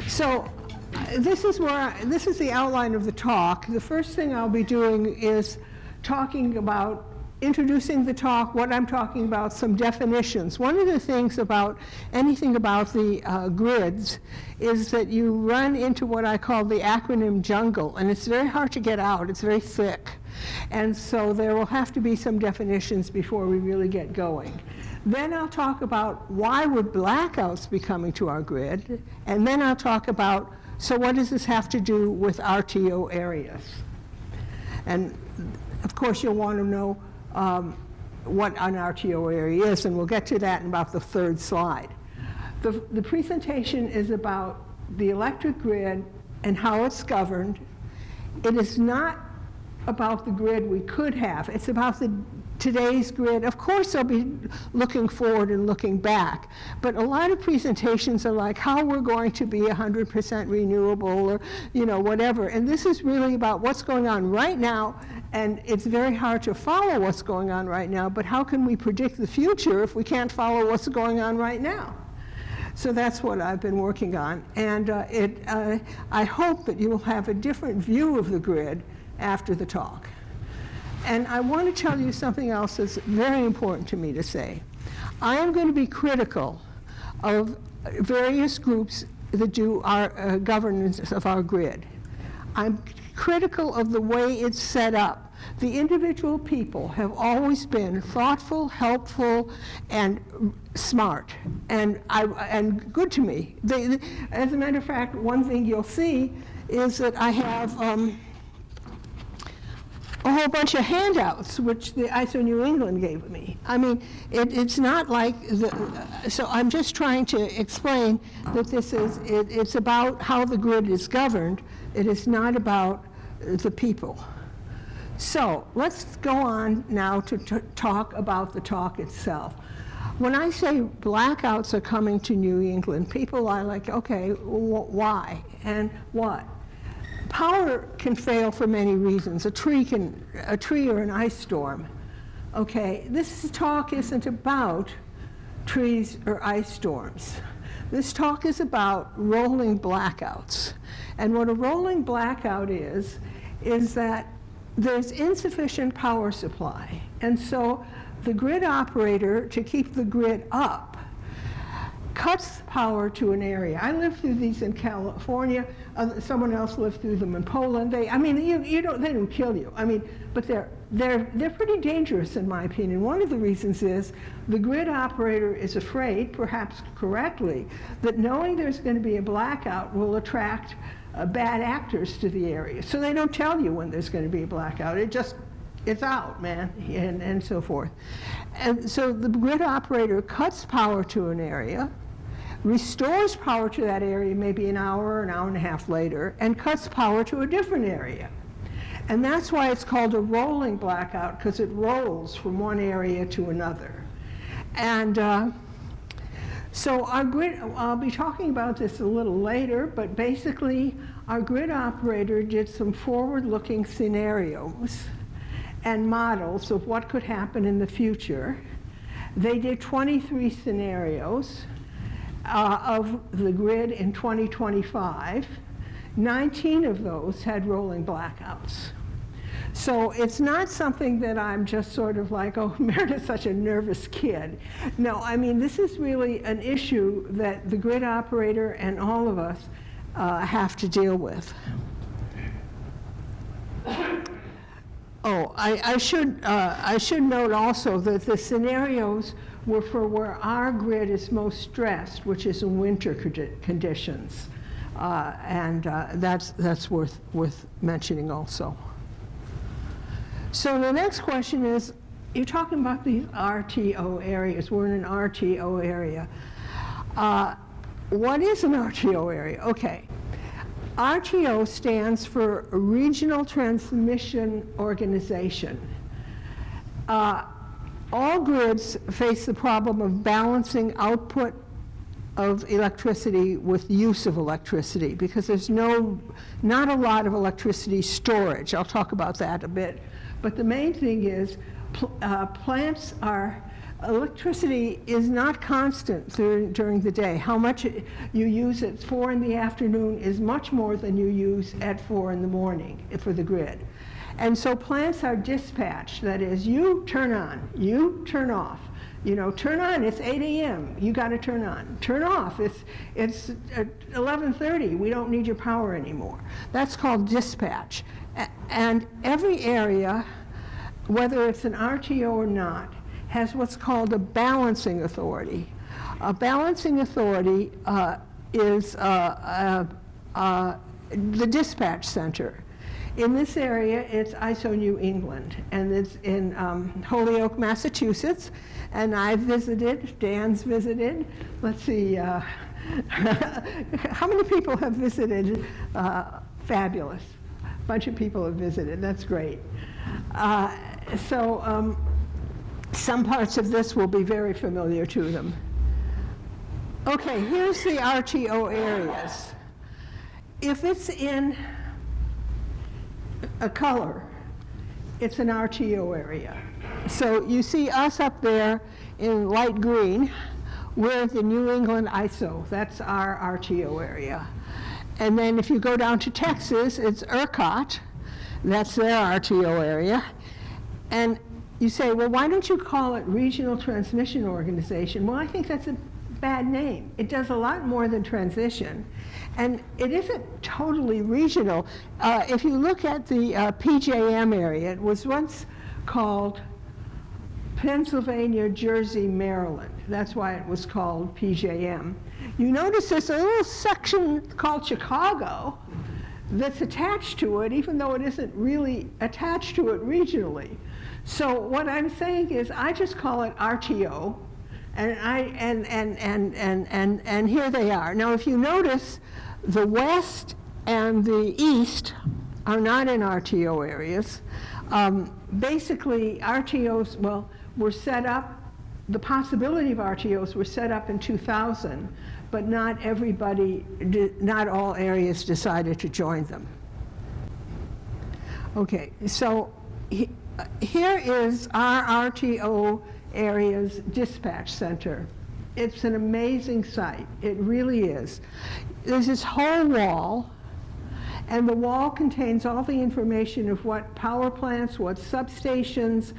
So this is the outline of the talk. The first thing I'll be doing is introducing the talk, what I'm talking about, some definitions. One of the things about anything about the grids is that you run into what I call the acronym jungle, and it's very hard to get out. It's very thick. And so there will have to be some definitions before we really get going. Then I'll talk about why would blackouts be coming to our grid, and then I'll talk about, so what does this have to do with RTO areas? And of course you'll want to know what an RTO area is, and we'll get to that in about the third slide. The presentation is about the electric grid and how it's governed. It is not about the grid we could have. It's about today's grid. Of course, they'll be looking forward and looking back, but a lot of presentations are like how we're going to be 100% renewable, or whatever. And this is really about what's going on right now, and it's very hard to follow what's going on right now, but how can we predict the future if we can't follow what's going on right now? So that's what I've been working on, and I hope that you will have a different view of the grid after the talk. And I want to tell you something else that's very important to me to say. I am going to be critical of various groups that do our governance of our grid. I'm critical of the way it's set up. The individual people have always been thoughtful, helpful, and smart, and good to me. As a matter of fact, one thing you'll see is that I have a whole bunch of handouts, which the ISO New England gave me. I mean, it's not like, so I'm just trying to explain that it's about how the grid is governed. It is not about the people. So let's go on now to talk about the talk itself. When I say blackouts are coming to New England, people are like, okay, why and what? Power can fail for many reasons. A tree or an ice storm. Okay, this talk isn't about trees or ice storms. This talk is about rolling blackouts. And what a rolling blackout is that there's insufficient power supply. And so the grid operator, to keep the grid up, cuts power to an area. I lived through these in California. Someone else lived through them in Poland. They don't kill you. I mean, but they're pretty dangerous in my opinion. One of the reasons is the grid operator is afraid, perhaps correctly, that knowing there's going to be a blackout will attract bad actors to the area. So they don't tell you when there's going to be a blackout. It's out, man, and so forth. And so the grid operator cuts power to an area, restores power to that area maybe an hour and a half later, and cuts power to a different area. And that's why it's called a rolling blackout, because it rolls from one area to another. And so our grid, I'll be talking about this a little later, but basically our grid operator did some forward-looking scenarios and models of what could happen in the future. They did 23 scenarios of the grid in 2025. 19 of those had rolling blackouts. So it's not something that I'm just sort of like, oh, Meredith's such a nervous kid. No, I mean, this is really an issue that the grid operator and all of us have to deal with. Oh, I should note also that the scenarios were for where our grid is most stressed, which is in winter conditions, and that's worth mentioning also. So the next question is, you're talking about these RTO areas. We're in an RTO area. What is an RTO area? Okay. RTO stands for Regional Transmission Organization. All grids face the problem of balancing output of electricity with use of electricity, because there's not a lot of electricity storage. I'll talk about that a bit. But the main thing is plants are electricity is not constant during the day. How much you use at 4 in the afternoon is much more than you use at 4 in the morning for the grid. And so plants are dispatched. That is, you turn on, you turn off. You know, turn on, it's 8 a.m., you got to turn on. Turn off, it's 11:30, we don't need your power anymore. That's called dispatch. And every area, whether it's an RTO or not, has what's called a balancing authority. A balancing authority is the dispatch center. In this area, it's ISO New England, and it's in Holyoke, Massachusetts, and I've visited, Dan's visited. Let's see, how many people have visited? Fabulous. A bunch of people have visited, that's great. Some parts of this will be very familiar to them. Okay, here's the RTO areas. If it's in a color, it's an RTO area. So you see us up there in light green. We're the New England ISO. That's our RTO area. And then if you go down to Texas, it's ERCOT. That's their RTO area. And you say, well, why don't you call it Regional Transmission Organization? Well, I think that's a bad name. It does a lot more than transition. And it isn't totally regional. If you look at the PJM area, it was once called Pennsylvania, Jersey, Maryland. That's why it was called PJM. You notice there's a little section called Chicago that's attached to it, even though it isn't really attached to it regionally. So what I'm saying is I just call it RTO, and here they are. Now, if you notice, the west and the east are not in RTO areas. Basically, RTOs, well, were set up, the possibility of RTOs were set up in 2000, but not everybody, not all areas decided to join them. Okay, so here is our RTO area's dispatch center. It's an amazing site. It really is. There's this whole wall, and the wall contains all the information of what power plants, what substations.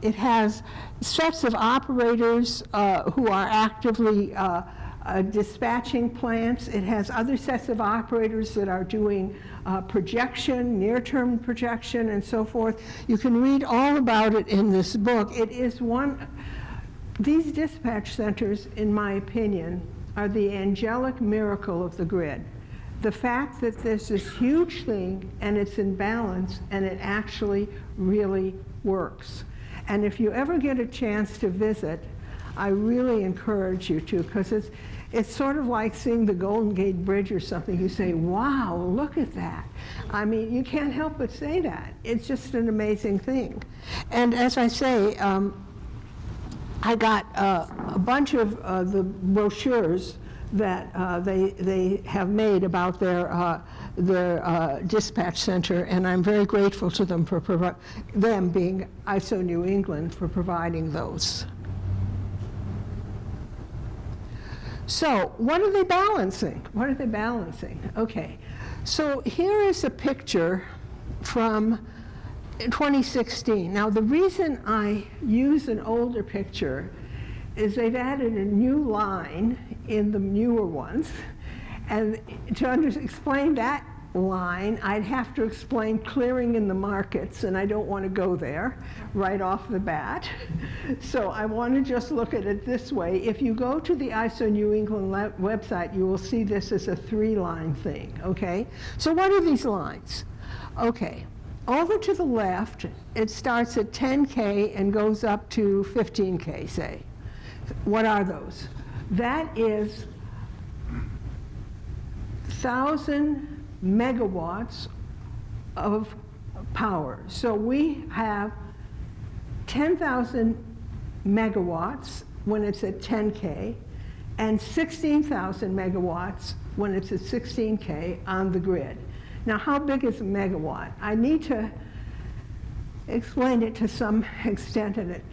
It has sets of operators who are actively dispatching plants. It has other sets of operators that are doing projection, near-term projection, and so forth. You can read all about it in this book. It is these dispatch centers, in my opinion, are the angelic miracle of the grid. The fact that there's this huge thing and it's in balance and it actually really works. And if you ever get a chance to visit, I really encourage you to, because it's sort of like seeing the Golden Gate Bridge or something. You say, wow, look at that. I mean, you can't help but say that. It's just an amazing thing. And as I say, I got a bunch of the brochures that they have made about their dispatch center, and I'm very grateful to them for them being ISO New England for providing those. So what are they balancing? What are they balancing? Okay, so here is a picture from 2016. Now the reason I use an older picture is they've added a new line in the newer ones, and to explain that line, I'd have to explain clearing in the markets, and I don't want to go there right off the bat. So I want to just look at it this way. If you go to the ISO New England website, you will see this as a 3-line thing, okay? So what are these lines? Okay, over to the left, it starts at 10K and goes up to 15K, say. What are those? That is 1,000 megawatts of power. So we have 10,000 megawatts when it's at 10K and 16,000 megawatts when it's at 16K on the grid. Now, how big is a megawatt? I need to explain it to some extent in it.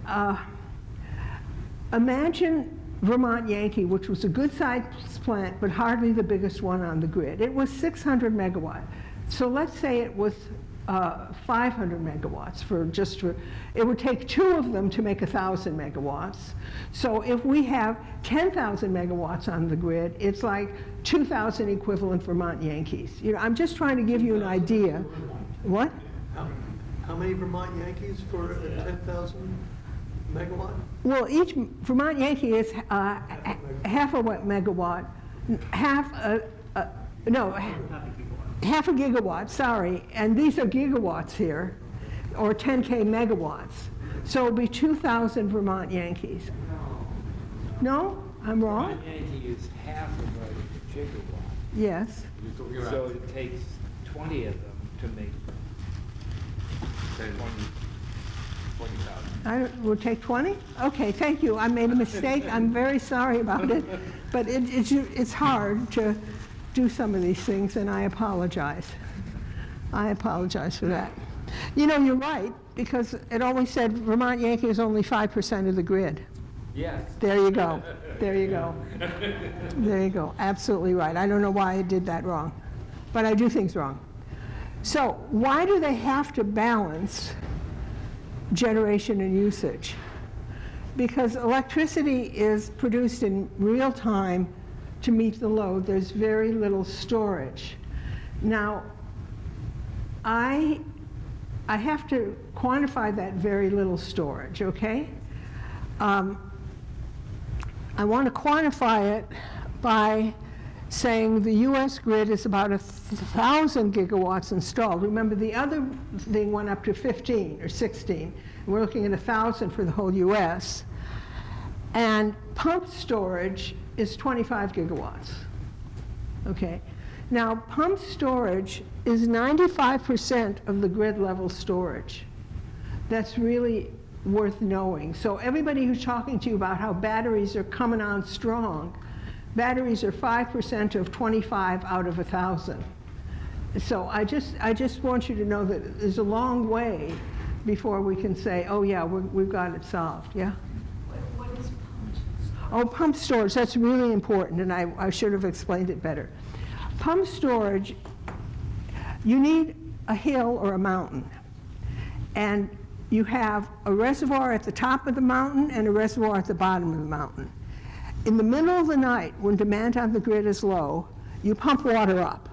Imagine Vermont Yankee, which was a good-sized plant, but hardly the biggest one on the grid. It was 600 megawatt. So let's say it was 500 megawatts it would take 2 of them to make 1,000 megawatts. So if we have 10,000 megawatts on the grid, it's like 2,000 equivalent Vermont Yankees. You know, I'm just trying to give you an idea. What? How many Vermont Yankees for a 10,000 megawatt? Well, each Vermont Yankee is half a megawatt, half a gigawatt, sorry, and these are gigawatts here, or 10K megawatts. So it'll be 2,000 Vermont Yankees. No? I'm wrong? Vermont Yankee is half of a gigawatt. Yes. So it takes 20 of them to make 20,000. We'll take 20? Okay, thank you. I made a mistake. I'm very sorry about it. But it's hard to do some of these things, and I apologize. I apologize for that. You know, you're right, because it always said Vermont Yankee is only 5% of the grid. Yes. There you go. There you go. There you go. Absolutely right. I don't know why I did that wrong, but I do things wrong. So why do they have to balance generation and usage? Because electricity is produced in real time to meet the load. There's very little storage. Now, I have to quantify that very little storage, okay? I want to quantify it by saying the US grid is about 1,000 gigawatts installed. Remember, the other thing went up to 15 or 16. We're looking at 1,000 for the whole US. And pumped storage is 25 gigawatts. Okay. Now, pumped storage is 95% of the grid level storage. That's really worth knowing. So everybody who's talking to you about how batteries are coming on strong, batteries are 5% of 25 out of 1,000. So I just want you to know that there's a long way before we can say, oh yeah, we've got it solved. Yeah? What is pumped? Oh, pump storage, that's really important, and I should have explained it better. Pump storage, you need a hill or a mountain. And you have a reservoir at the top of the mountain and a reservoir at the bottom of the mountain. In the middle of the night, when demand on the grid is low, you pump water up.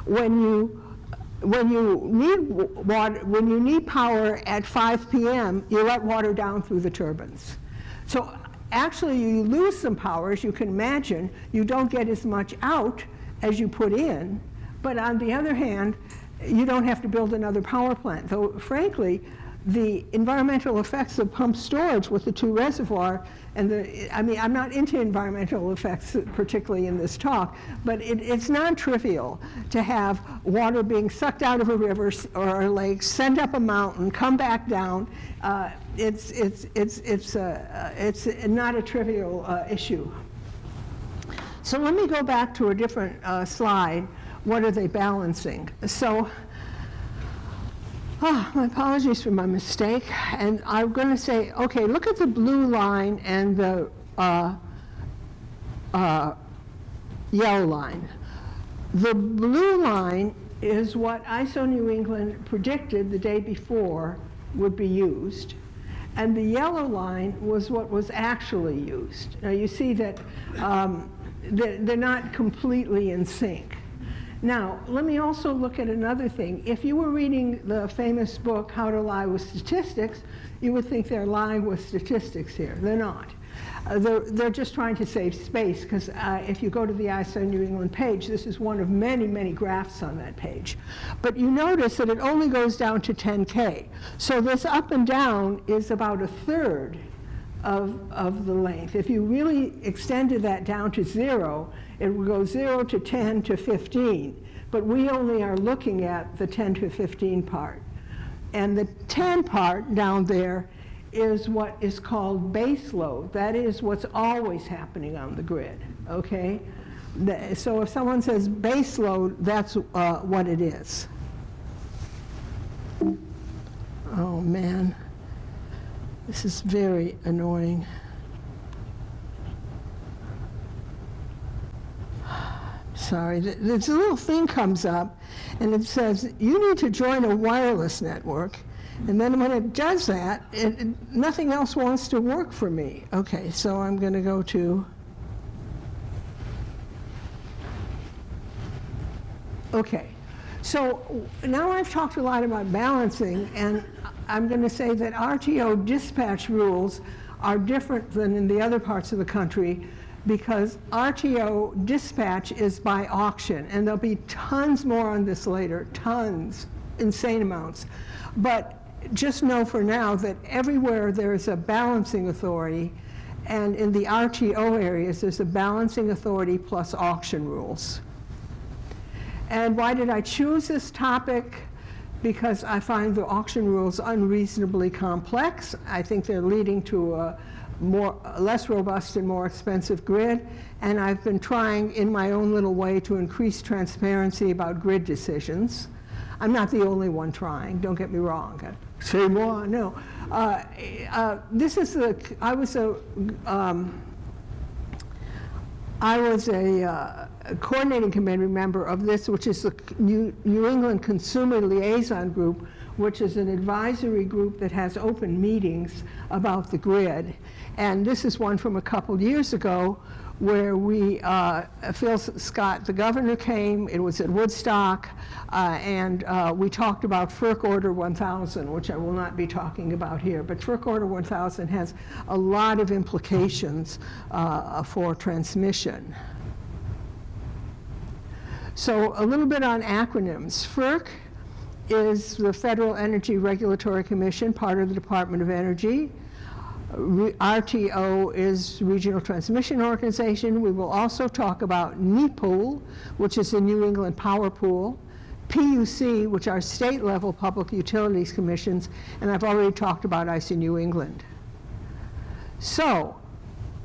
When you need power at 5 p.m., you let water down through the turbines. So actually, you lose some power, as you can imagine. You don't get as much out as you put in, but on the other hand, you don't have to build another power plant. Though, frankly, the environmental effects of pumped storage with the 2 reservoir, I'm not into environmental effects particularly in this talk, but it's non-trivial to have water being sucked out of a river or a lake, sent up a mountain, come back down. It's not a trivial issue. So let me go back to a different slide. What are they balancing? So, my apologies for my mistake. And I'm going to say, okay, look at the blue line and the yellow line. The blue line is what ISO New England predicted the day before would be used. And the yellow line was what was actually used. Now you see that they're not completely in sync. Now, let me also look at another thing. If you were reading the famous book, How to Lie with Statistics, you would think they're lying with statistics here. They're not. They're just trying to save space, because if you go to the ISO New England page, this is one of many, many graphs on that page. But you notice that it only goes down to 10K. So this up and down is about 1/3 of the length. If you really extended that down to 0, it would go 0 to 10 to 15. But we only are looking at the 10 to 15 part. And the 10 part down there is what is called base load. That is what's always happening on the grid, okay? So if someone says base load, that's what it is. Oh man, this is very annoying. sorry, this little thing comes up, and it says, you need to join a wireless network. And then when it does that, nothing else wants to work for me. Okay, so I'm going to go to, okay. So now I've talked a lot about balancing, and I'm going to say that RTO dispatch rules are different than in the other parts of the country, because RTO dispatch is by auction, and there'll be tons more on this later, tons, insane amounts. But just know for now that everywhere there's a balancing authority, and in the RTO areas there's a balancing authority plus auction rules. And why did I choose this topic? Because I find the auction rules unreasonably complex. I think they're leading to a less robust and more expensive grid, and I've been trying in my own little way to increase transparency about grid decisions. I'm not the only one trying, don't get me wrong. Say more, no. This is I was a coordinating committee member of this, which is the New England Consumer Liaison Group, which is an advisory group that has open meetings about the grid. And this is one from a couple years ago where Phil Scott, the governor, came. It was at Woodstock, and we talked about FERC Order 1000, which I will not be talking about here. But FERC Order 1000 has a lot of implications for transmission. So a little bit on acronyms. FERC is the Federal Energy Regulatory Commission, part of the Department of Energy. RTO is Regional Transmission Organization. We will also talk about NEPOOL, which is the New England Power Pool, PUC, which are state-level public utilities commissions, and I've already talked about ISO New England. So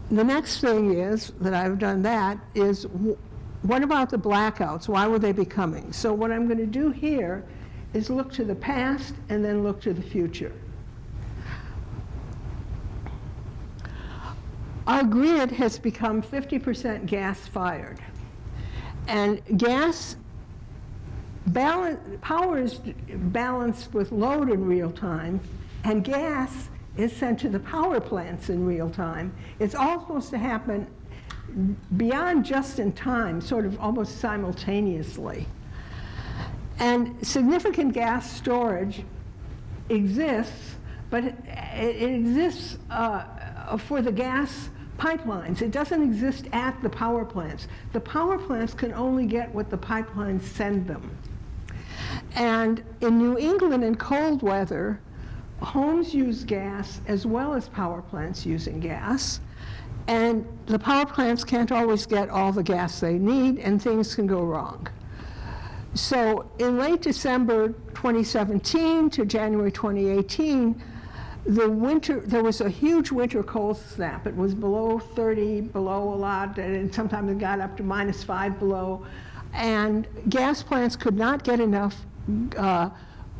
the next thing is that I've done that is, what about the blackouts? Why will they be coming? So what I'm going to do here is look to the past and then look to the future. Our grid has become 50% gas-fired. And power is balanced with load in real time, and gas is sent to the power plants in real time. It's all supposed to happen beyond just in time, sort of almost simultaneously. And significant gas storage exists, but it exists for the gas pipelines. It doesn't exist at the power plants. The power plants can only get what the pipelines send them. And in New England in cold weather, homes use gas as well as power plants using gas. And the power plants can't always get all the gas they need, and things can go wrong. So in late December 2017 to January 2018, there was a huge winter cold snap. It was below 30, below a lot, and sometimes it got up to -5 below. And gas plants could not get enough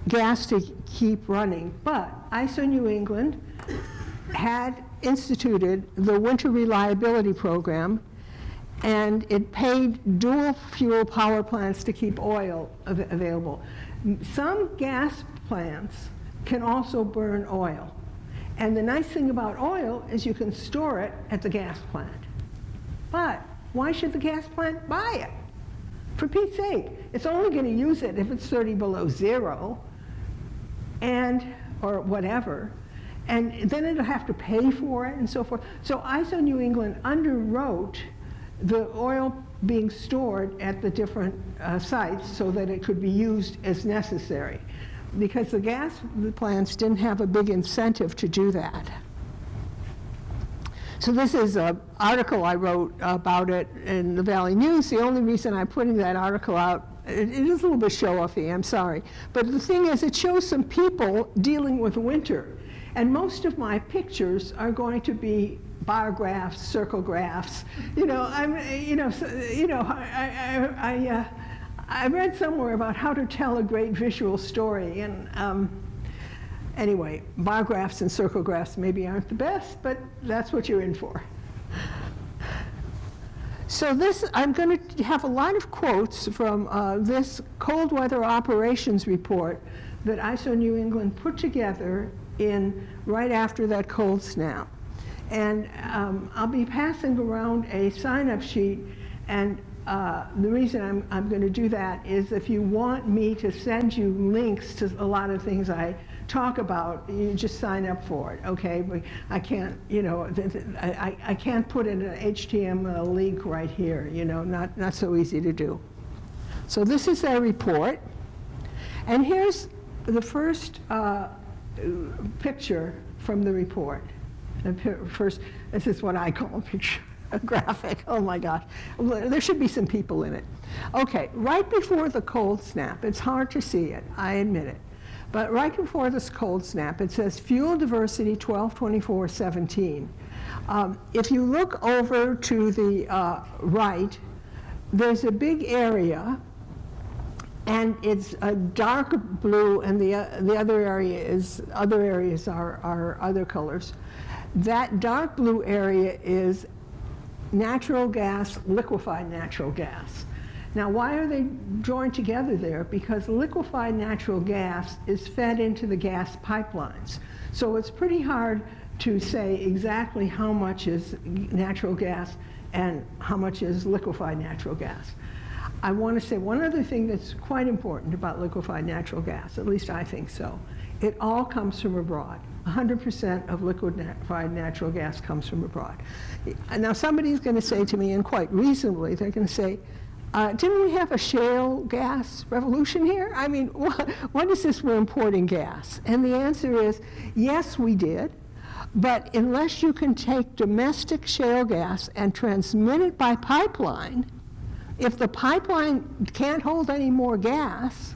gas to keep running. But ISO New England had instituted the Winter Reliability Program, and it paid dual fuel power plants to keep oil available. Some gas plants can also burn oil. And the nice thing about oil is you can store it at the gas plant. But why should the gas plant buy it? For Pete's sake, it's only going to use it if it's 30 below zero, or whatever. And then it'll have to pay for it and so forth. So ISO New England underwrote the oil being stored at the different sites so that it could be used as necessary, because the gas plants didn't have a big incentive to do that. So this is an article I wrote about it in the Valley News. The only reason I'm putting that article out, it is a little bit show-offy, I'm sorry. But the thing is, it shows some people dealing with winter. And most of my pictures are going to be bar graphs, circle graphs. I read somewhere about how to tell a great visual story, and anyway, bar graphs and circle graphs maybe aren't the best, but that's what you're in for. So this, I'm going to have a lot of quotes from this cold weather operations report that ISO New England put together right after that cold snap. And I'll be passing around a sign-up sheet, and the reason I'm going to do that is if you want me to send you links to a lot of things I talk about, you just sign up for it, okay? But I can't, you know, I can't put in an HTML link right here, you know, not so easy to do. So this is their report, and here's the first picture from the report. First, this is what I call a picture, a graphic. Oh my gosh, there should be some people in it. Okay, right before the cold snap, it's hard to see it, I admit it, but right before this cold snap, it says fuel diversity 12/24/17. If you look over to the right, there's a big area, and it's a dark blue, and the other areas are other colors. That dark blue area is natural gas, liquefied natural gas. Now, why are they joined together there? Because liquefied natural gas is fed into the gas pipelines. So it's pretty hard to say exactly how much is natural gas and how much is liquefied natural gas. I want to say one other thing that's quite important about liquefied natural gas, at least I think so. It all comes from abroad. 100% of liquefied natural gas comes from abroad. Now somebody's going to say to me, and quite reasonably, they're going to say, didn't we have a shale gas revolution here? I mean, what is this we're importing gas? And the answer is, yes, we did. But unless you can take domestic shale gas and transmit it by pipeline, if the pipeline can't hold any more gas,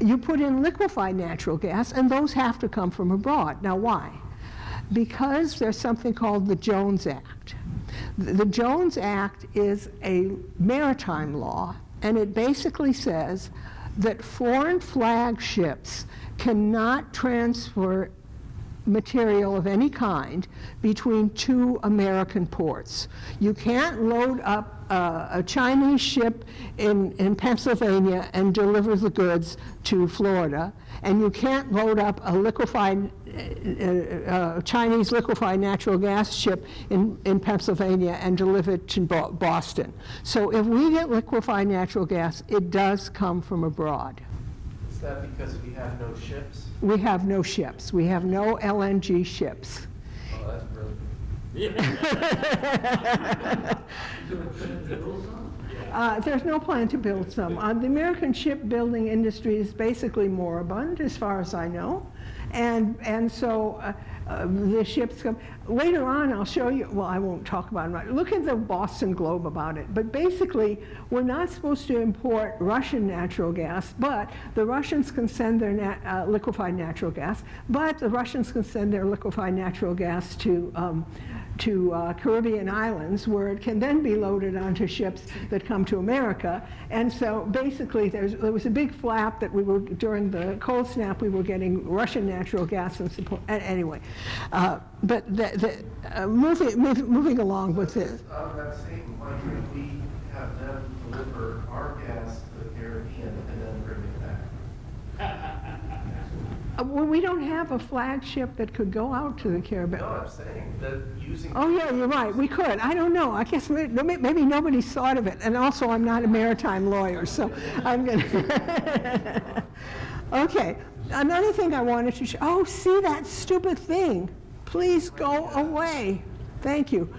you put in liquefied natural gas, and those have to come from abroad. Now, why? Because there's something called the Jones Act. The Jones Act is a maritime law, and it basically says that foreign flag ships cannot transfer material of any kind between two American ports. You can't load up a Chinese ship in Pennsylvania and deliver the goods to Florida, and you can't load up a liquefied Chinese liquefied natural gas ship in Pennsylvania and deliver it to Boston. So if we get liquefied natural gas, it does come from abroad. Is that because we have no ships? We have no ships. We have no LNG ships. Oh, that's brilliant. There's no plan to build some. The American shipbuilding industry is basically moribund, as far as I know. And so the ships come. Later on, I'll show you, well, I won't talk about it right. Look at the Boston Globe about it. But basically, we're not supposed to import Russian natural gas, but the Russians can send their liquefied natural gas, but the Russians can send their liquefied natural gas to Caribbean islands, where it can then be loaded onto ships that come to America. And so basically there was a big flap that during the cold snap, we were getting Russian natural gas and support. Anyway, but moving along with this. On that same line, could we have them deliver our gas to the Caribbean and then bring it back? Well, we don't have a flagship that could go out to the Caribbean. No, I'm saying that using... Oh, yeah, you're right. We could. I don't know. I guess maybe nobody's thought of it. And also, I'm not a maritime lawyer, so I'm going to... Okay. Another thing I wanted to show. Oh, see that stupid thing? Please go away. Thank you.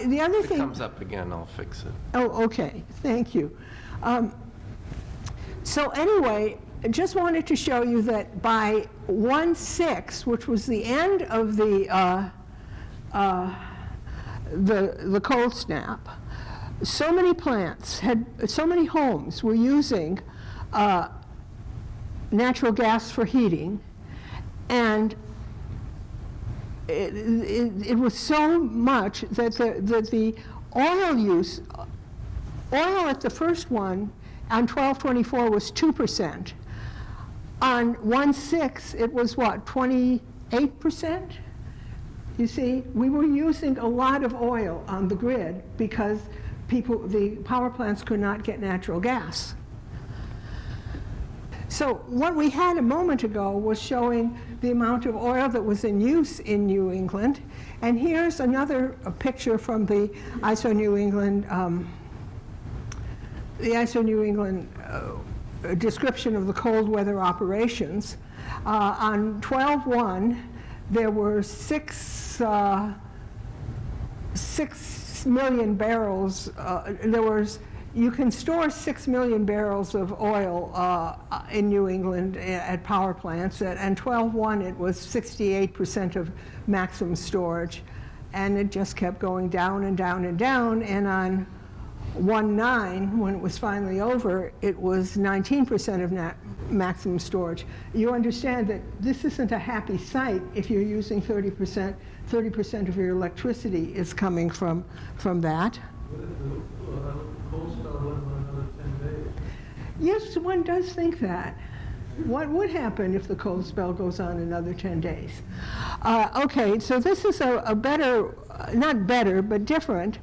The other If it thing... comes up again, I'll fix it. Oh, okay. Thank you. So anyway, I just wanted to show you that by 1/6, which was the end of the cold snap, so many plants so many homes were using natural gas for heating, and it was so much that the oil use, oil at the first one on 12/24 was 2%. On 1/6, it was what, 28%? You see, we were using a lot of oil on the grid because the power plants could not get natural gas. So what we had a moment ago was showing the amount of oil that was in use in New England. And here's another picture from the ISO New England, description of the cold weather operations. On 12/1, there were 6 million barrels. You can store 6 million barrels of oil in New England at power plants. And 12/1, it was 68% of maximum storage. And it just kept going down and down and down. And on 1/9, when it was finally over, it was 19% of maximum storage. You understand that this isn't a happy sight if you're using 30% of your electricity is coming from that. What if the cold spell went on another 10 days? Yes, one does think that. What would happen if the cold spell goes on another 10 days? Okay, so this is a better, not better, but different.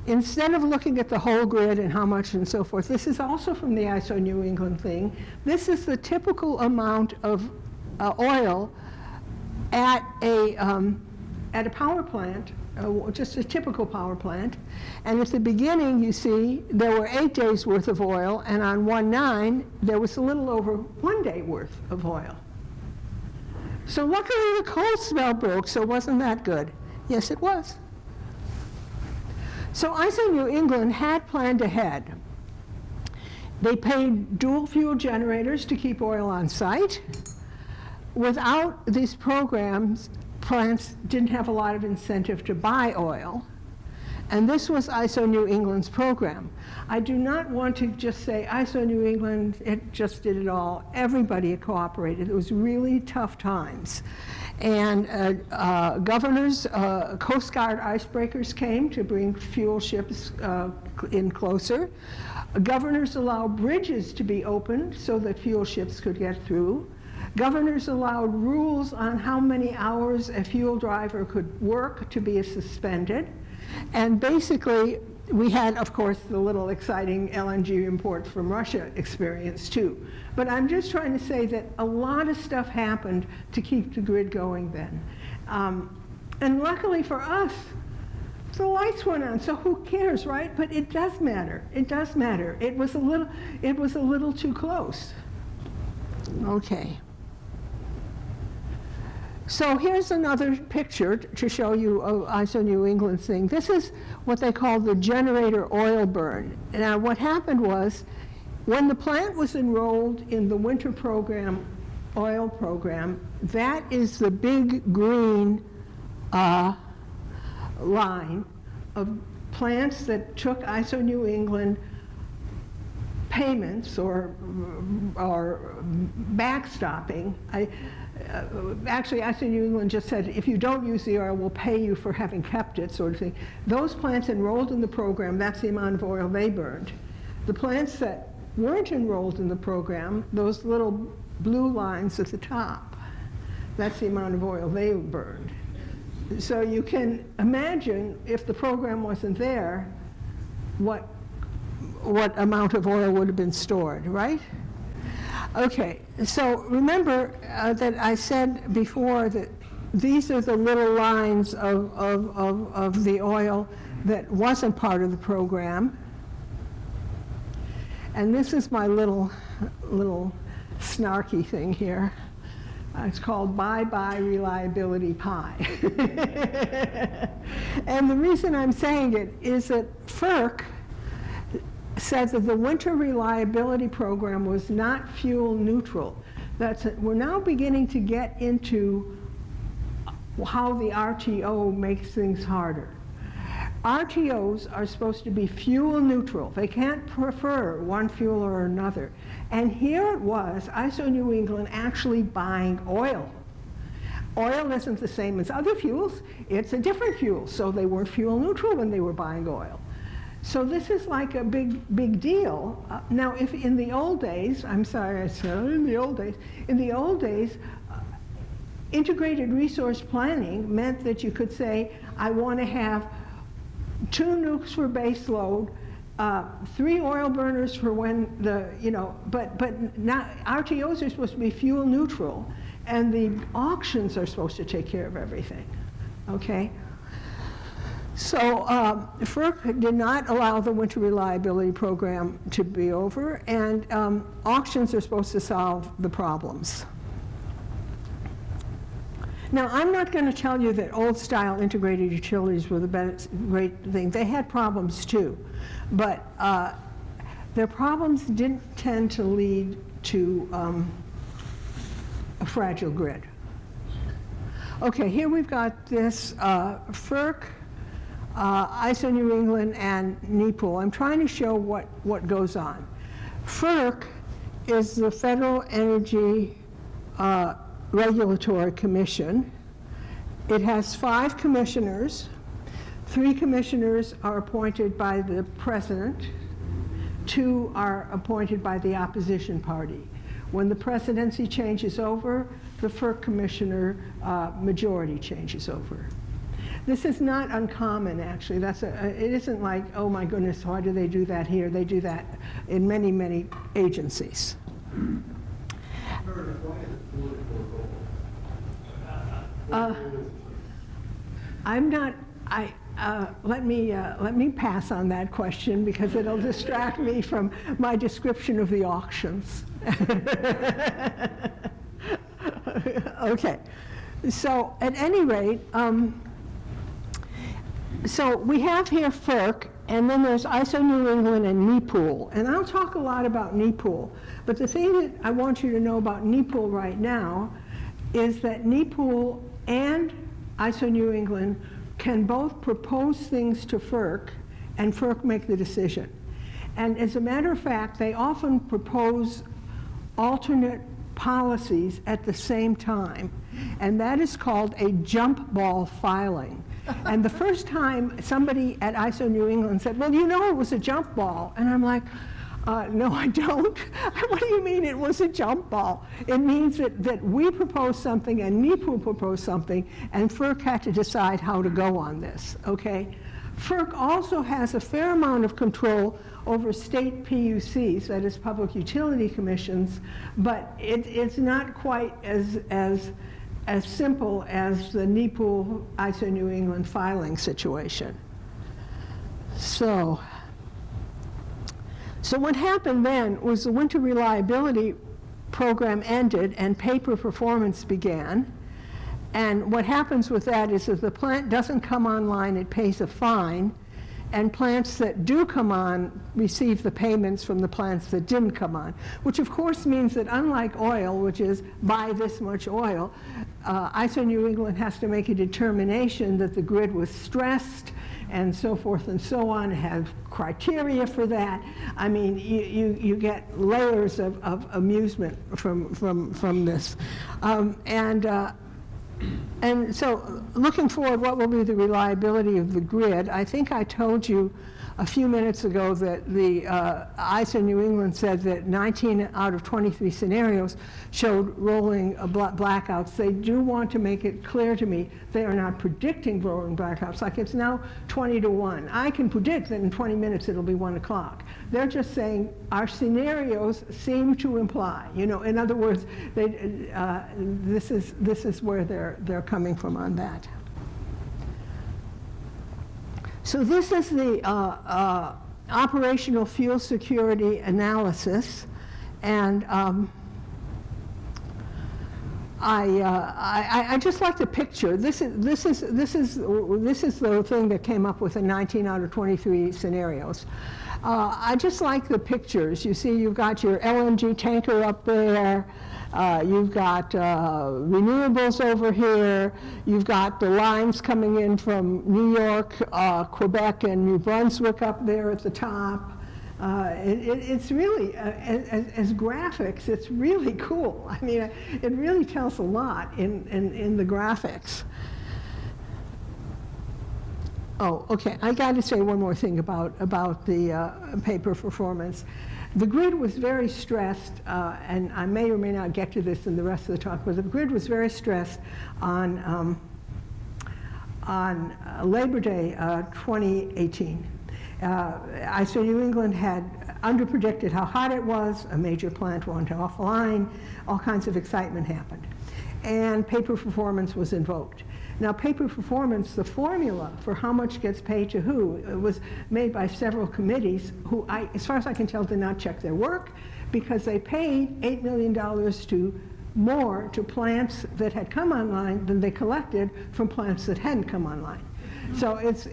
Instead of looking at the whole grid and how much and so forth, this is also from the ISO New England thing. This is the typical amount of oil at a power plant, just a typical power plant. And at the beginning, you see, there were 8 days worth of oil, and on 1/9, there was a little over 1 day worth of oil. So luckily the cold spell broke, so wasn't that good? Yes, it was. So ISO New England had planned ahead. They paid dual fuel generators to keep oil on site. Without these programs, plants didn't have a lot of incentive to buy oil. And this was ISO New England's program. I do not want to just say ISO New England, it just did it all. Everybody cooperated. It was really tough times. And governors, Coast Guard icebreakers came to bring fuel ships in closer. Governors allowed bridges to be opened so that fuel ships could get through. Governors allowed rules on how many hours a fuel driver could work to be suspended. And basically, we had, of course, the little exciting LNG import from Russia experience too. But I'm just trying to say that a lot of stuff happened to keep the grid going then. And luckily for us, the lights went on, so who cares, right? But it does matter. It does matter. It was a little too close. Okay. So here's another picture to show you ISO New England thing. This is what they call the generator oil burn. Now what happened was, when the plant was enrolled in the winter program, oil program, that is the big green line of plants that took ISO New England payments or backstopping. Actually, ISO New England just said, if you don't use the oil, we'll pay you for having kept it, sort of thing. Those plants enrolled in the program, that's the amount of oil they burned. The plants that weren't enrolled in the program, those little blue lines at the top, that's the amount of oil they burned. So you can imagine, if the program wasn't there, what amount of oil would have been stored, right? Okay, so remember that I said before that these are the little lines of the oil that wasn't part of the program. And this is my little snarky thing here. It's called bye-bye reliability pie. And the reason I'm saying it is that FERC said that the winter reliability program was not fuel neutral. We're now beginning to get into how the RTO makes things harder. RTOs are supposed to be fuel neutral. They can't prefer one fuel or another. And here it was, ISO New England actually buying oil. Oil isn't the same as other fuels. It's a different fuel. So they weren't fuel neutral when they were buying oil. So this is like a big deal. Now, if in the old days, I'm sorry I said in the old days, integrated resource planning meant that you could say, I want to have 2 nukes for base load, 3 oil burners for when the, but not, RTOs are supposed to be fuel neutral, and the auctions are supposed to take care of everything, okay? So FERC did not allow the winter reliability program to be over, and auctions are supposed to solve the problems. Now, I'm not going to tell you that old-style integrated utilities were the best, great thing. They had problems too, but their problems didn't tend to lead to a fragile grid. Okay, here we've got this FERC, ISO New England, and NEPOOL. I'm trying to show what goes on. FERC is the Federal Energy Regulatory Commission. It has 5 commissioners. 3 commissioners are appointed by the president. 2 are appointed by the opposition party. When the presidency changes over, the FERC commissioner majority changes over. This is not uncommon, actually. It isn't like, oh my goodness, why do they do that here? They do that in many, many agencies. I'm not, let me pass on that question because it'll distract me from my description of the auctions. Okay, so at any rate, so we have here FERC, and then there's ISO New England and NEPOOL. And I'll talk a lot about NEPOOL, but the thing that I want you to know about NEPOOL right now is that NEPOOL and ISO New England can both propose things to FERC, and FERC make the decision. And as a matter of fact, they often propose alternate policies at the same time, and that is called a jump ball filing. And the first time somebody at ISO New England said, well, you know it was a jump ball. And I'm like, no, I don't. What do you mean it was a jump ball? It means that we proposed something and NEPOOL proposed something, and FERC had to decide how to go on this, okay? FERC also has a fair amount of control over state PUCs, that is Public Utility Commissions, but it's not quite as simple as the NEPOOL ISO New England filing situation. So what happened then was the winter reliability program ended and pay-per performance began. And what happens with that is if the plant doesn't come online, it pays a fine. And plants that do come on receive the payments from the plants that didn't come on, which of course means that unlike oil, which is buy this much oil, ISO New England has to make a determination that the grid was stressed and so forth and so on, have criteria for that. I mean, you get layers of amusement from this. And so looking forward, what will be the reliability of the grid? I think I told you a few minutes ago that the ISO New England said that 19 out of 23 scenarios showed rolling blackouts. They do want to make it clear to me they are not predicting rolling blackouts, like it's now 20 to 1. I can predict that in 20 minutes it'll be 1 o'clock. They're just saying our scenarios seem to imply, in other words, this is where they're coming from on that. So this is the operational fuel security analysis, and I just like the picture. This is the thing that came up with the 19 out of 23 scenarios. I just like the pictures. You see, you've got your LNG tanker up there. You've got renewables over here. You've got the lines coming in from New York, Quebec, and New Brunswick up there at the top. It's really, as graphics, it's really cool. I mean, it really tells a lot in the graphics. Oh, okay, I got to say one more thing about the paper performance. The grid was very stressed, and I may or may not get to this in the rest of the talk, but the grid was very stressed on Labor Day 2018. ISO New England had underpredicted how hot it was, a major plant went offline, all kinds of excitement happened. And pay-per-performance was invoked. Now, pay-per-performance, the formula for how much gets paid to who, it was made by several committees who, as far as I can tell, did not check their work, because they paid $8 million more to plants that had come online than they collected from plants that hadn't come online. So it's,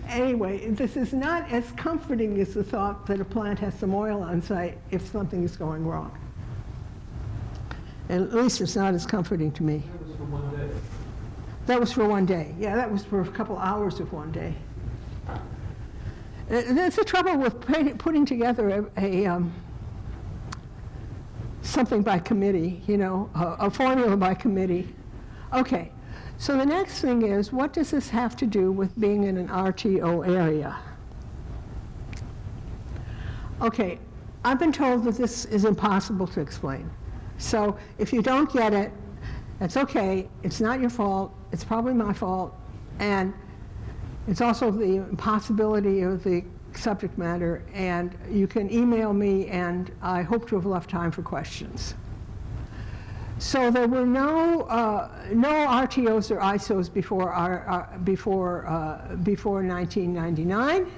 anyway, this is not as comforting as the thought that a plant has some oil on site if something is going wrong. At least it's not as comforting to me. That was for one day. That was for one day. Yeah, that was for a couple hours of one day. That's the trouble with putting together something by committee, a formula by committee. Okay, so the next thing is, what does this have to do with being in an RTO area? Okay, I've been told that this is impossible to explain. So if you don't get it, that's okay. It's not your fault. It's probably my fault. And it's also the impossibility of the subject matter. And you can email me, and I hope to have left time for questions. So there were no RTOs or ISOs before 1999.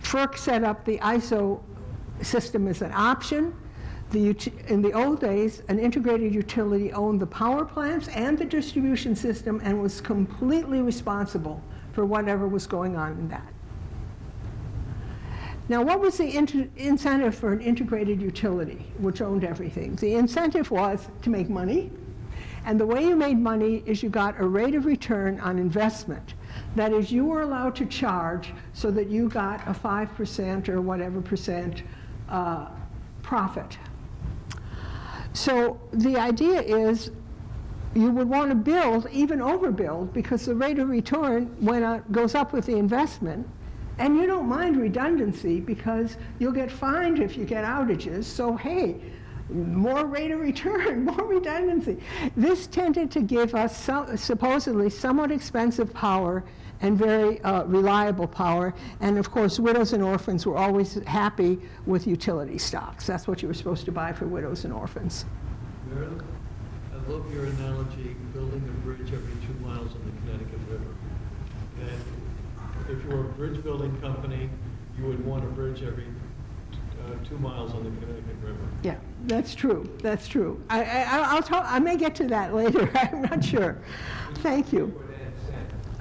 FERC set up the ISO system as an option. In the old days, an integrated utility owned the power plants and the distribution system and was completely responsible for whatever was going on in that. Now, what was the incentive for an integrated utility, which owned everything? The incentive was to make money, and the way you made money is you got a rate of return on investment. That is, you were allowed to charge so that you got a 5% or whatever percent profit. So the idea is you would want to build, even overbuild, because the rate of return goes up with the investment. And you don't mind redundancy because you'll get fined if you get outages. So hey, more rate of return, more redundancy. This tended to give us supposedly somewhat expensive power and very reliable power. And of course, widows and orphans were always happy with utility stocks. That's what you were supposed to buy for widows and orphans. Meredith, I love your analogy, building a bridge every 2 miles on the Connecticut River. And if you were a bridge building company, you would want a bridge every 2 miles on the Connecticut River. Yeah, that's true. That's true. I may get to that later. I'm not sure. Thank you.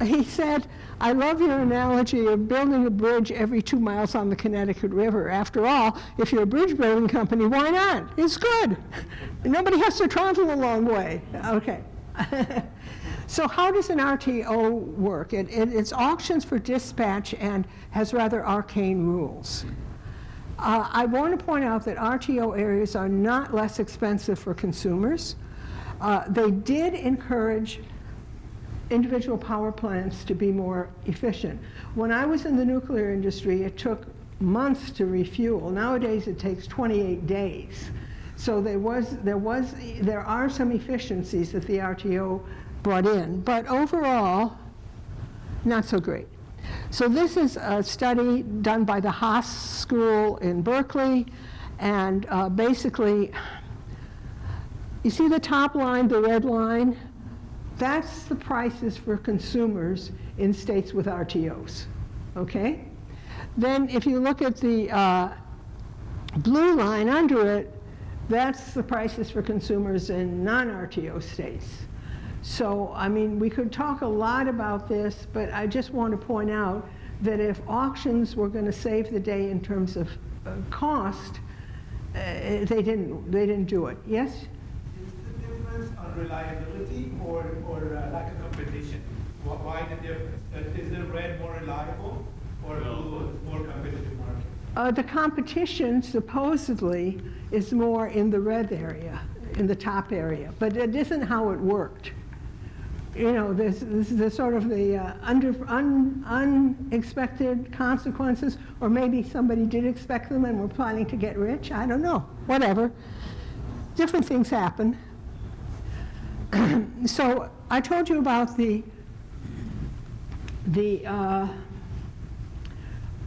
He said, I love your analogy of building a bridge every 2 miles on the Connecticut River. After all, if you're a bridge building company, why not? It's good. Nobody has to travel a long way. Okay. So how does an RTO work? It's auctions for dispatch and has rather arcane rules. I want to point out that RTO areas are not less expensive for consumers. They did encourage individual power plants to be more efficient. When I was in the nuclear industry, it took months to refuel. Nowadays, it takes 28 days. So there are some efficiencies that the RTO brought in, but overall, not so great. So this is a study done by the Haas School in Berkeley, and basically, you see the top line, the red line? That's the prices for consumers in states with RTOs, okay? Then if you look at the blue line under it, that's the prices for consumers in non-RTO states. So, I mean, we could talk a lot about this, but I just want to point out that if auctions were going to save the day in terms of cost, they didn't do it. Yes? Is the difference on reliability or lack of competition? Why the difference? Is the red more reliable or blue more competitive market? The competition supposedly is more in the red area, in the top area, but it isn't how it worked. you know, this is the sort of the unexpected consequences, or maybe somebody did expect them and were planning to get rich. I don't know. Whatever. Different things happen. So I told you about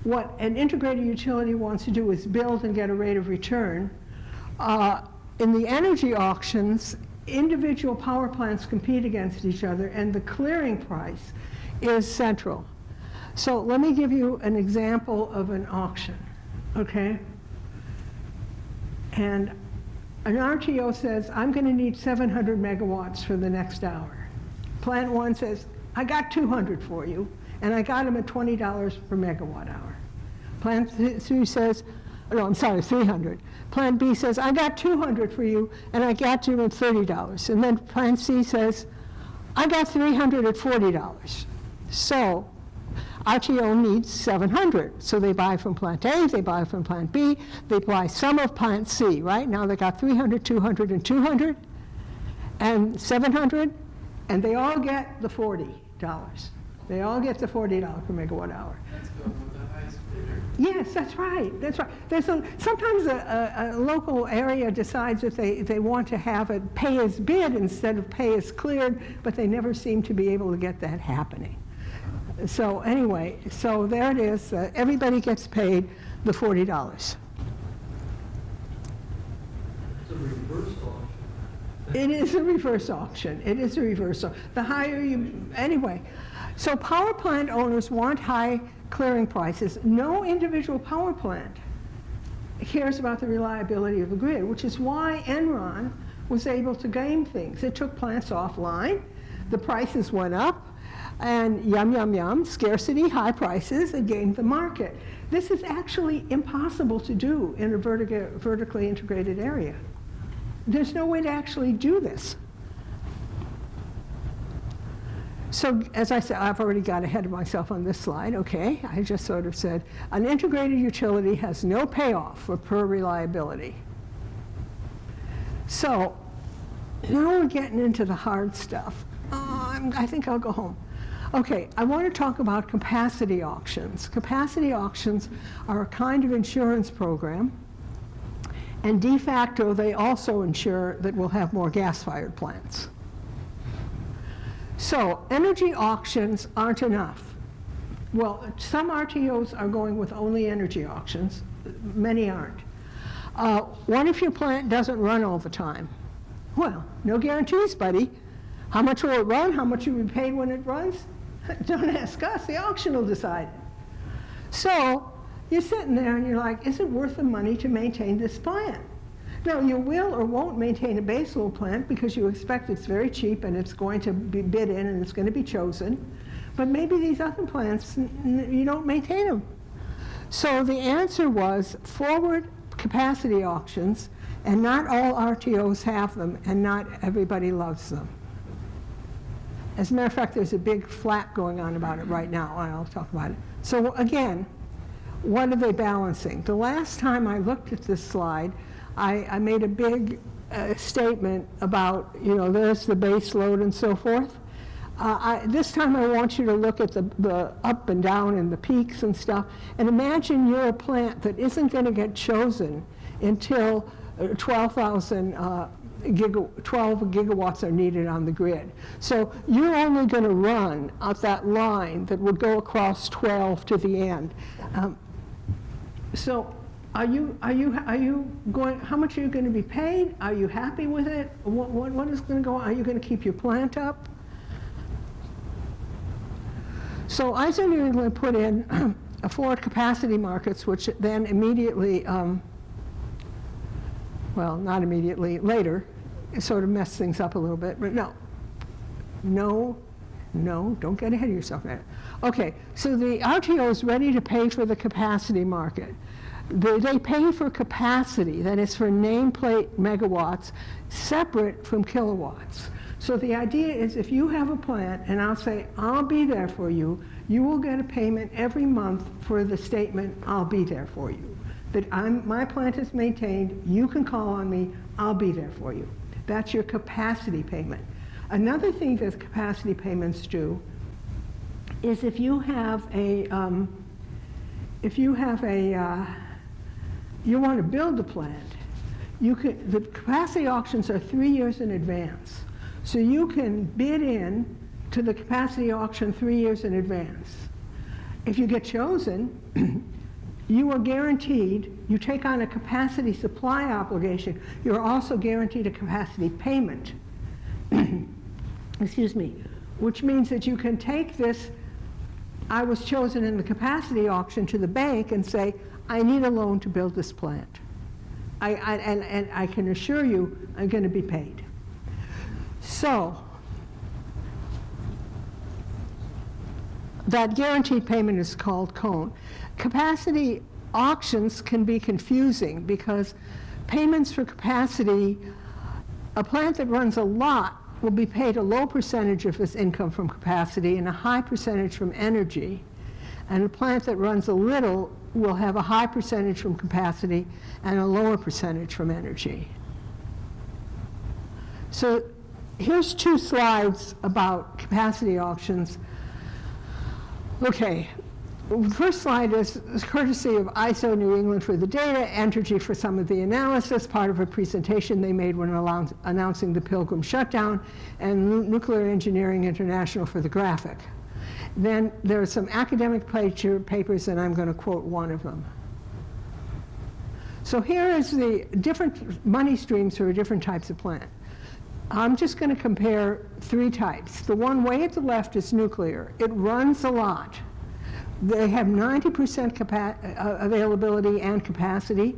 what an integrated utility wants to do is build and get a rate of return. In the energy auctions, individual power plants compete against each other, and the clearing price is central. So let me give you an example of an auction, okay? And an RTO says, I'm going to need 700 megawatts for the next hour. Plant 1 says, I got 200 for you, and I got them at $20 per megawatt hour. Plant 3 says, no, I'm sorry, 300. Plan B says, I got 200 for you, and I got you at $30. And then Plan C says, I got 300 at $40. So RTO needs 700. So they buy from Plant A, they buy from Plant B, they buy some of Plant C, right? Now they got 300, 200, and 200, and 700, and they all get the $40. They all get the $40 per megawatt hour. Let's go with the highest bidder. Yes, that's right. That's right. Sometimes a local area decides that they want to have it pay as bid instead of pay as cleared, but they never seem to be able to get that happening. So anyway, so there it is. Everybody gets paid the $40. It's a reverse auction. It is a reverse auction. It is a reverse auction. The higher you, anyway. So power plant owners want high clearing prices. No individual power plant cares about the reliability of the grid, which is why Enron was able to game things. It took plants offline, the prices went up, and yum, yum, yum, scarcity, high prices, it gamed the market. This is actually impossible to do in a vertically integrated area. There's no way to actually do this. So as I said, I've already got ahead of myself on this slide, okay? I just sort of said, an integrated utility has no payoff for poor reliability. So now we're getting into the hard stuff. I think I'll go home. Okay, I want to talk about capacity auctions. Capacity auctions are a kind of insurance program, and de facto they also ensure that we'll have more gas-fired plants. So energy auctions aren't enough. Well, some RTOs are going with only energy auctions. Many aren't. What if your plant doesn't run all the time? Well, no guarantees, buddy. How much will it run? How much will you be paid when it runs? Don't ask us. The auction will decide it. So you're sitting there and you're like, is it worth the money to maintain this plant? Now, you will or won't maintain a baseload plant because you expect it's very cheap and it's going to be bid in and it's going to be chosen. But maybe these other plants, you don't maintain them. So the answer was forward capacity auctions, and not all RTOs have them, and not everybody loves them. As a matter of fact, there's a big flap going on about it right now, and I'll talk about it. So again, what are they balancing? The last time I looked at this slide, I made a big statement about, you know, there's the base load and so forth. This time I want you to look at the up and down and the peaks and stuff, and imagine you're a plant that isn't going to get chosen until 12 gigawatts are needed on the grid. So you're only going to run out that line that would go across 12 to the end. So are you going, how much are you going to be paid? Are you happy with it? What is going to go on? Are you going to keep your plant up? So ISO New England put in forward capacity markets, which then immediately, well, not immediately, later, it sort of messed things up a little bit, but no, don't get ahead of yourself, man. Okay, so the RTO is ready to pay for the capacity market. They pay for capacity, that is for nameplate megawatts, separate from kilowatts. So the idea is if you have a plant and I'll say, I'll be there for you, you will get a payment every month for the statement, I'll be there for you. That my plant is maintained, you can call on me, I'll be there for you. That's your capacity payment. Another thing that capacity payments do is if you want to build a plant, the capacity auctions are 3 years in advance. So you can bid in to the capacity auction 3 years in advance. If you get chosen, you are guaranteed, you take on a capacity supply obligation, you're also guaranteed a capacity payment. Excuse me, which means that you can take this, I was chosen in the capacity auction, to the bank and say, I need a loan to build this plant. And I can assure you I'm going to be paid. So, that guaranteed payment is called CONE. Capacity auctions can be confusing because payments for capacity, a plant that runs a lot will be paid a low percentage of its income from capacity and a high percentage from energy. And a plant that runs a little will have a high percentage from capacity and a lower percentage from energy. So here's 2 slides about capacity auctions. Okay, the first slide is courtesy of ISO New England for the data, Entergy for some of the analysis, part of a presentation they made when announcing the Pilgrim shutdown, and Nuclear Engineering International for the graphic. Then there are some academic papers, and I'm going to quote one of them. So here is the different money streams for different types of plant. I'm just going to compare 3 types. The one way at the left is nuclear. It runs a lot. They have 90% availability and capacity.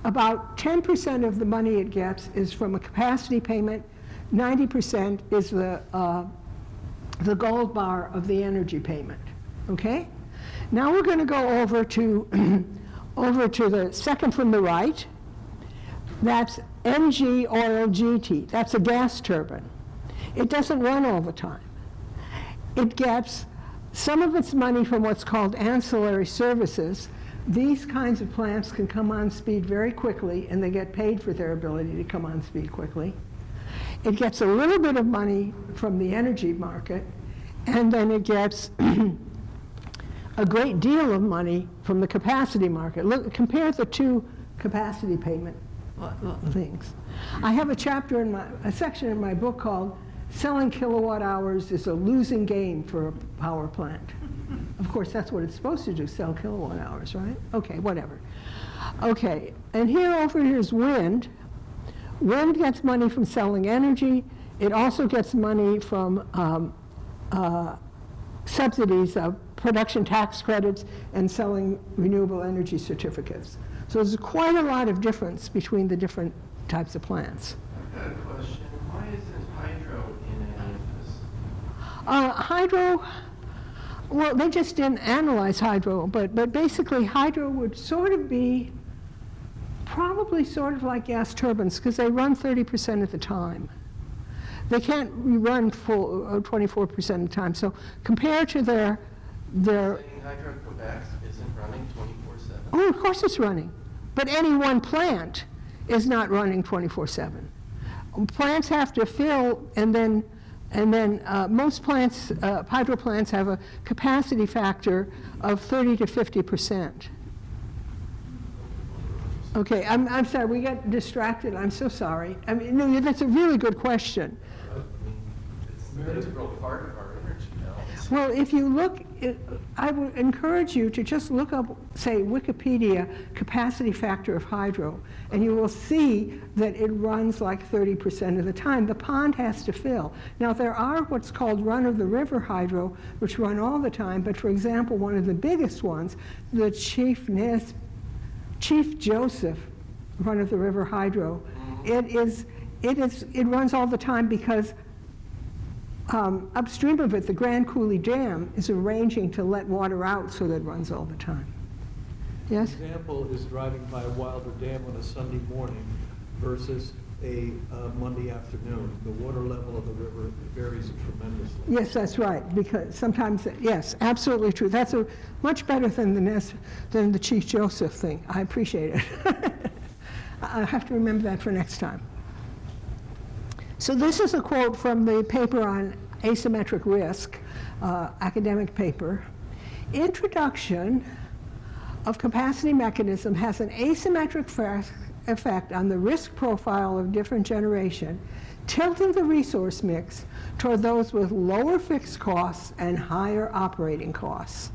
About 10% of the money it gets is from a capacity payment. 90% is the gold bar of the energy payment. Okay? Now we're going to go over to the second from the right. That's NG oil GT. That's a gas turbine. It doesn't run all the time. It gets some of its money from what's called ancillary services. These kinds of plants can come on speed very quickly, and they get paid for their ability to come on speed quickly. It gets a little bit of money from the energy market, and then it gets a great deal of money from the capacity market. Look, compare the 2 capacity payment things. I have a section in my book called "Selling Kilowatt Hours is a Losing Game for a Power Plant." Of course, that's what it's supposed to do, sell kilowatt hours, right? Okay, whatever. Okay, and here is wind. Wind gets money from selling energy. It also gets money from subsidies of production tax credits and selling renewable energy certificates. So there's quite a lot of difference between the different types of plants. I've got a question. Why isn't hydro in any of this? Hydro, well, they just didn't analyze hydro, but basically hydro would sort of be probably sort of like gas turbines because they run 30% of the time. They can't run full 24% of the time. So compared to their Saying Hydro Quebec isn't running 24/7? Oh, of course it's running. But any one plant is not running 24/7. Plants have to fill, and then most plants, hydro plants, have a capacity factor of 30 to 50%. Okay, I'm sorry, we got distracted. I'm so sorry. I mean, no, that's a really good question. I mean, it's an integral part of our energy balance. Well, if you look, I would encourage you to just look up, say, Wikipedia capacity factor of hydro, and you will see that it runs like 30% of the time. The pond has to fill. Now, there are what's called run-of-the-river hydro, which run all the time, but for example, one of the biggest ones, the Chief Joseph run-of-the-river hydro, it runs all the time because upstream of it, the Grand Coulee Dam is arranging to let water out so that it runs all the time. Yes? An example is driving by Wilder Dam on a Sunday morning versus a Monday afternoon. The water level of the river varies tremendously. Yes, that's right, because sometimes, yes, absolutely true. That's much better than the Chief Joseph thing. I appreciate it. I have to remember that for next time. So this is a quote from the paper on asymmetric risk, academic paper. Introduction of capacity mechanism has an asymmetric effect on the risk profile of different generation, tilting the resource mix toward those with lower fixed costs and higher operating costs.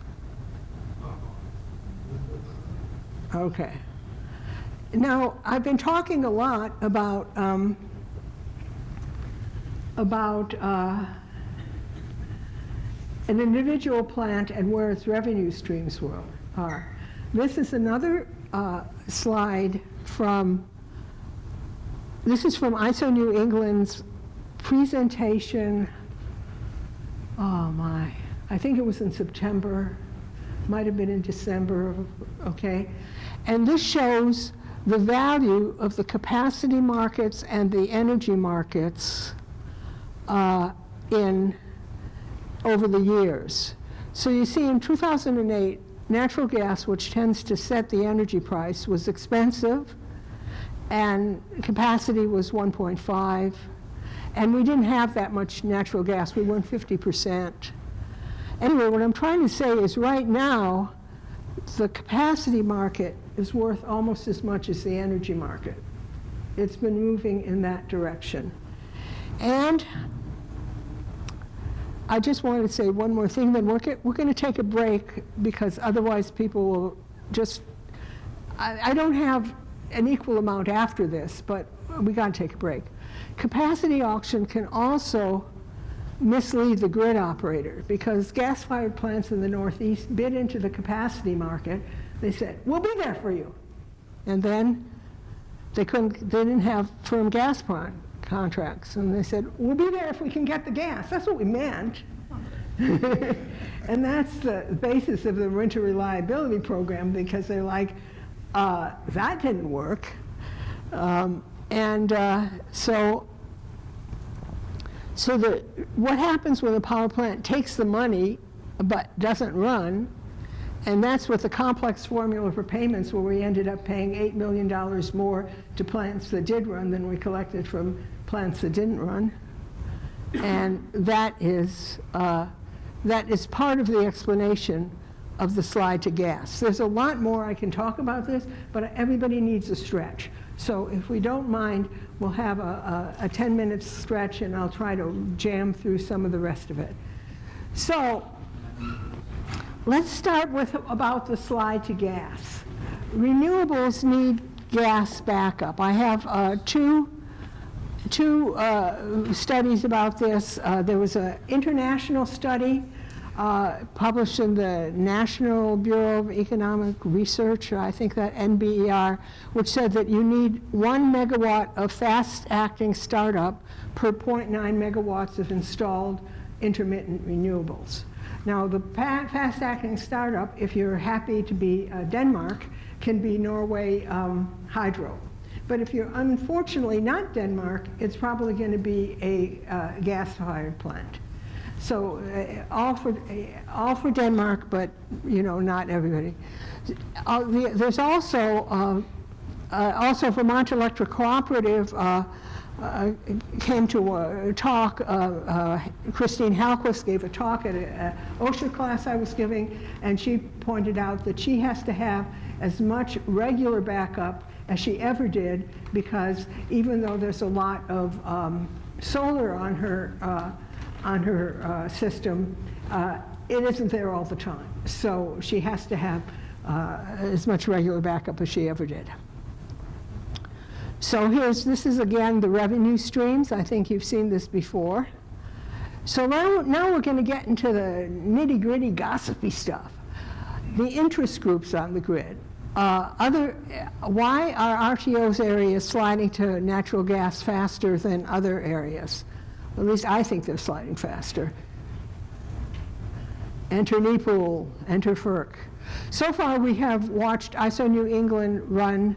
Okay. Now, I've been talking a lot about an individual plant and where its revenue streams are. This is another slide from, this is from ISO New England's presentation, oh my, I think it was in September, might have been in December, okay? And this shows the value of the capacity markets and the energy markets over the years. So you see in 2008, natural gas, which tends to set the energy price, was expensive, and capacity was 1.5, and we didn't have that much natural gas. We weren't 50%. Anyway, what I'm trying to say is right now, the capacity market is worth almost as much as the energy market. It's been moving in that direction. And I just wanted to say one more thing, then we're going to take a break because otherwise people will just, I don't have an equal amount after this, but we got to take a break. Capacity auction can also mislead the grid operator because gas-fired plants in the Northeast bid into the capacity market. They said, we'll be there for you. And then they didn't have firm gas contracts. And they said, we'll be there if we can get the gas. That's what we meant. And that's the basis of the winter reliability program because they're like, that didn't work. So what happens when the power plant takes the money but doesn't run, and that's what the complex formula for payments where we ended up paying $8 million more to plants that did run than we collected from plants that didn't run. And that is part of the explanation of the slide to gas. There's a lot more I can talk about this, but everybody needs a stretch. So if we don't mind, we'll have a 10-minute stretch and I'll try to jam through some of the rest of it. So let's start with about the slide to gas. Renewables need gas backup. I have two studies about this. There was an international study published in the National Bureau of Economic Research, or I think that NBER, which said that you need 1 megawatt of fast-acting startup per 0.9 megawatts of installed intermittent renewables. Now, the fast-acting startup, if you're happy to be Denmark, can be Norway hydro. But if you're unfortunately not Denmark, it's probably going to be a gas-fired plant. So all for Denmark, but not everybody. There's also Vermont Electric Cooperative came to a talk. Christine Halquist gave a talk at an OSHA class I was giving, and she pointed out that she has to have as much regular backup as she ever did, because even though there's a lot of solar on her system, it isn't there all the time. So she has to have as much regular backup as she ever did. So this is again the revenue streams. I think you've seen this before. So now we're going to get into the nitty-gritty gossipy stuff. The interest groups on the grid. Why are RTOs areas sliding to natural gas faster than other areas? At least I think they're sliding faster. Enter NEPOOL, enter FERC. So far we have watched ISO New England run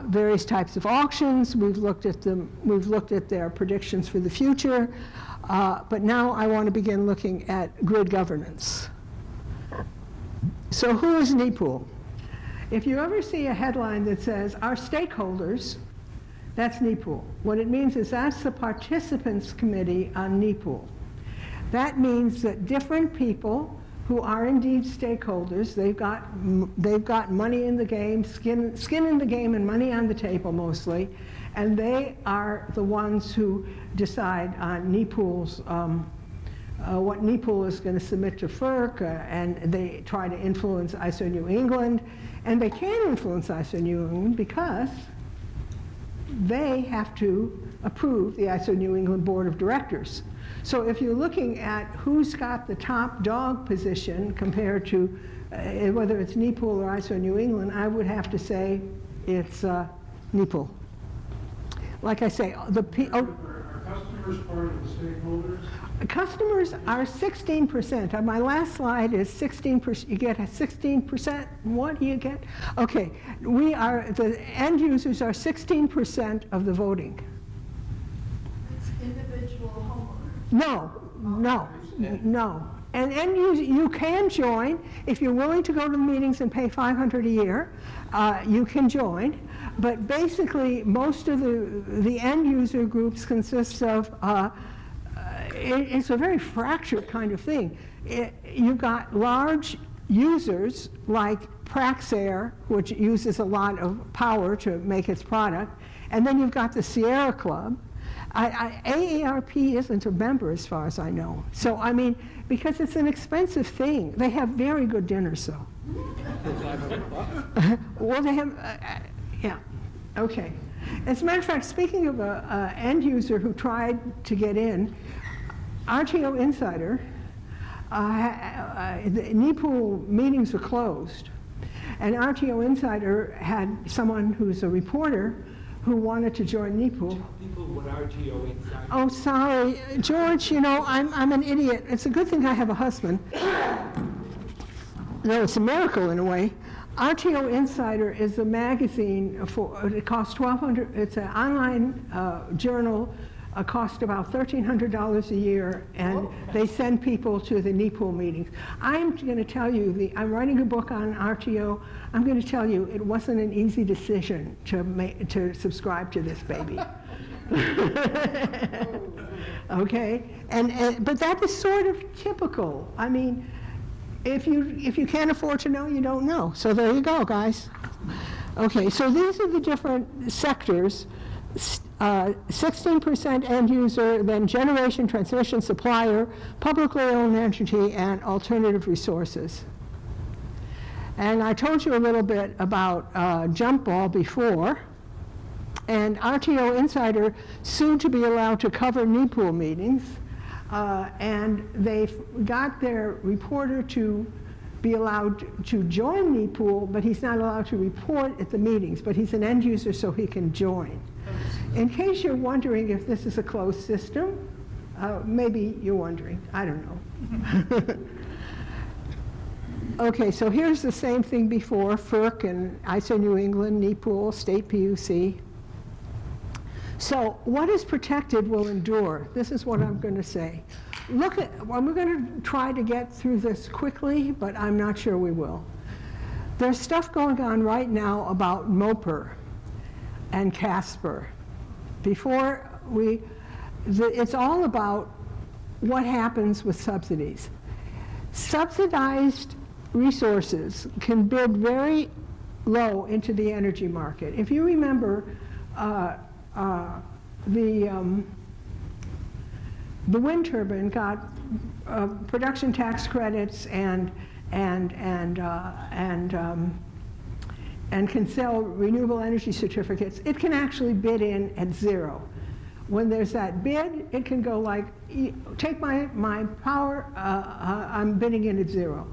various types of auctions. We've looked at them. We've looked at their predictions for the future. But now I want to begin looking at grid governance. So who is NEPOOL? If you ever see a headline that says, our stakeholders, That's NEPOOL. What it means is that's the participants committee on NEPOOL. That means that different people who are indeed stakeholders, they've got money in the game, skin in the game and money on the table mostly, and they are the ones who decide on NEPOOL's, what NEPOOL is going to submit to FERC, and they try to influence ISO New England, and they can influence ISO New England because they have to approve the ISO New England Board of Directors. So if you're looking at who's got the top dog position compared to whether it's NEPOOL or ISO New England, I would have to say it's NEPOOL. Like I say, Are customers part of the stakeholders? Customers are 16%. On my last slide is 16%. You get a 16%. What do you get? Okay, the end users are 16% of the voting. It's individual homeowners. No. And end user, you can join. If you're willing to go to the meetings and pay $500 a year, you can join. But basically, most of the end user groups consist of, it's a very fractured kind of thing. You've got large users like Praxair, which uses a lot of power to make its product, and then you've got the Sierra Club. AARP isn't a member as far as I know. So, I mean, because it's an expensive thing. They have very good dinners, though. Well, they have, yeah, okay. As a matter of fact, speaking of an end user who tried to get in, RTO Insider, the NEPOOL meetings were closed, and RTO Insider had someone who's a reporter who wanted to join NEPOOL. People with RTO Insider. Oh, sorry, George, you know, I'm an idiot. It's a good thing I have a husband. No, it's a miracle in a way. RTO Insider is a magazine it costs $1,200, it's an online journal, cost about $1,300 a year, and they send people to the NEPOOL meetings. I'm going to tell you, I'm writing a book on RTO. I'm going to tell you, it wasn't an easy decision to subscribe to this baby. Okay, but that is sort of typical. I mean, if you can't afford to know, you don't know. So there you go, guys. Okay, so these are the different sectors. 16% end user, then generation, transmission, supplier, publicly owned entity, and alternative resources. And I told you a little bit about Jump Ball before, and RTO Insider soon to be allowed to cover NEPOOL meetings, and they've got their reporter to be allowed to join NEPOOL, but he's not allowed to report at the meetings, but he's an end user so he can join. In case you're wondering if this is a closed system, maybe you're wondering, I don't know. Okay, so here's the same thing before, FERC and ISO New England, NEPOOL, State PUC. So what is protected will endure. This is what I'm going to say. We're going to try to get through this quickly, but I'm not sure we will. There's stuff going on right now about MOPR and CASPER. It's all about what happens with subsidies. Subsidized resources can bid very low into the energy market. If you remember, the wind turbine got production tax credits and can sell renewable energy certificates. It can actually bid in at zero. When there's that bid, it can go like, take my power, I'm bidding in at zero.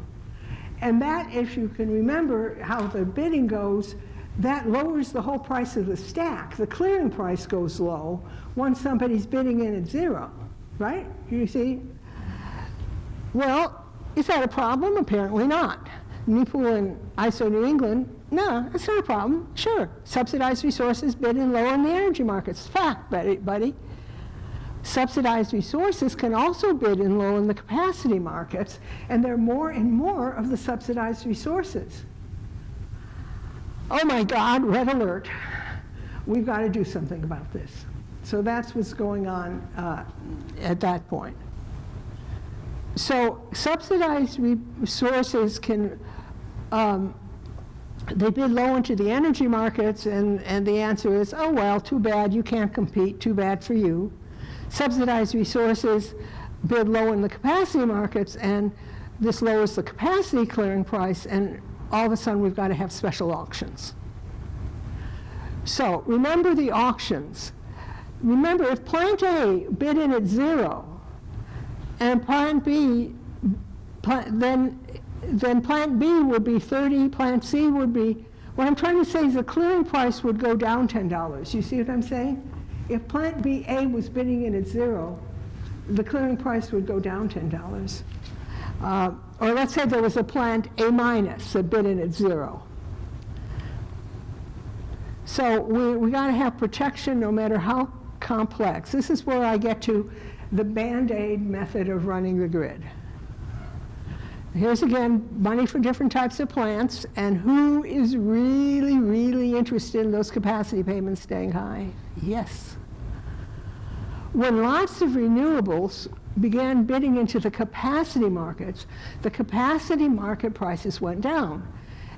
And that, if you can remember how the bidding goes, that lowers the whole price of the stack. The clearing price goes low once somebody's bidding in at zero, right? You see? Well, is that a problem? Apparently not. NEPOOL and ISO New England, no, it's not a problem. Sure, subsidized resources bid in lower in the energy markets. Fact, buddy. Subsidized resources can also bid in low in the capacity markets, and there are more and more of the subsidized resources. Oh my God, red alert. we've got to do something about this. So that's what's going on at that point. So subsidized resources can, they bid low into the energy markets, and the answer is, oh, well, too bad, you can't compete, too bad for you. Subsidized resources bid low in the capacity markets, and this lowers the capacity clearing price, and all of a sudden we've got to have special auctions. So remember the auctions. Remember, if plant A bid in at 0, and plant B, then plant B would be 30, plant C would be, what I'm trying to say is the clearing price would go down $10. You see what I'm saying? If plant A was bidding in at 0, the clearing price would go down $10. Or let's say there was a plant A- that bid in at 0. So we got to have protection no matter how complex. This is where I get to the Band-Aid method of running the grid. Here's again money for different types of plants, and who is really, really interested in those capacity payments staying high? Yes. When lots of renewables began bidding into the capacity markets, the capacity market prices went down.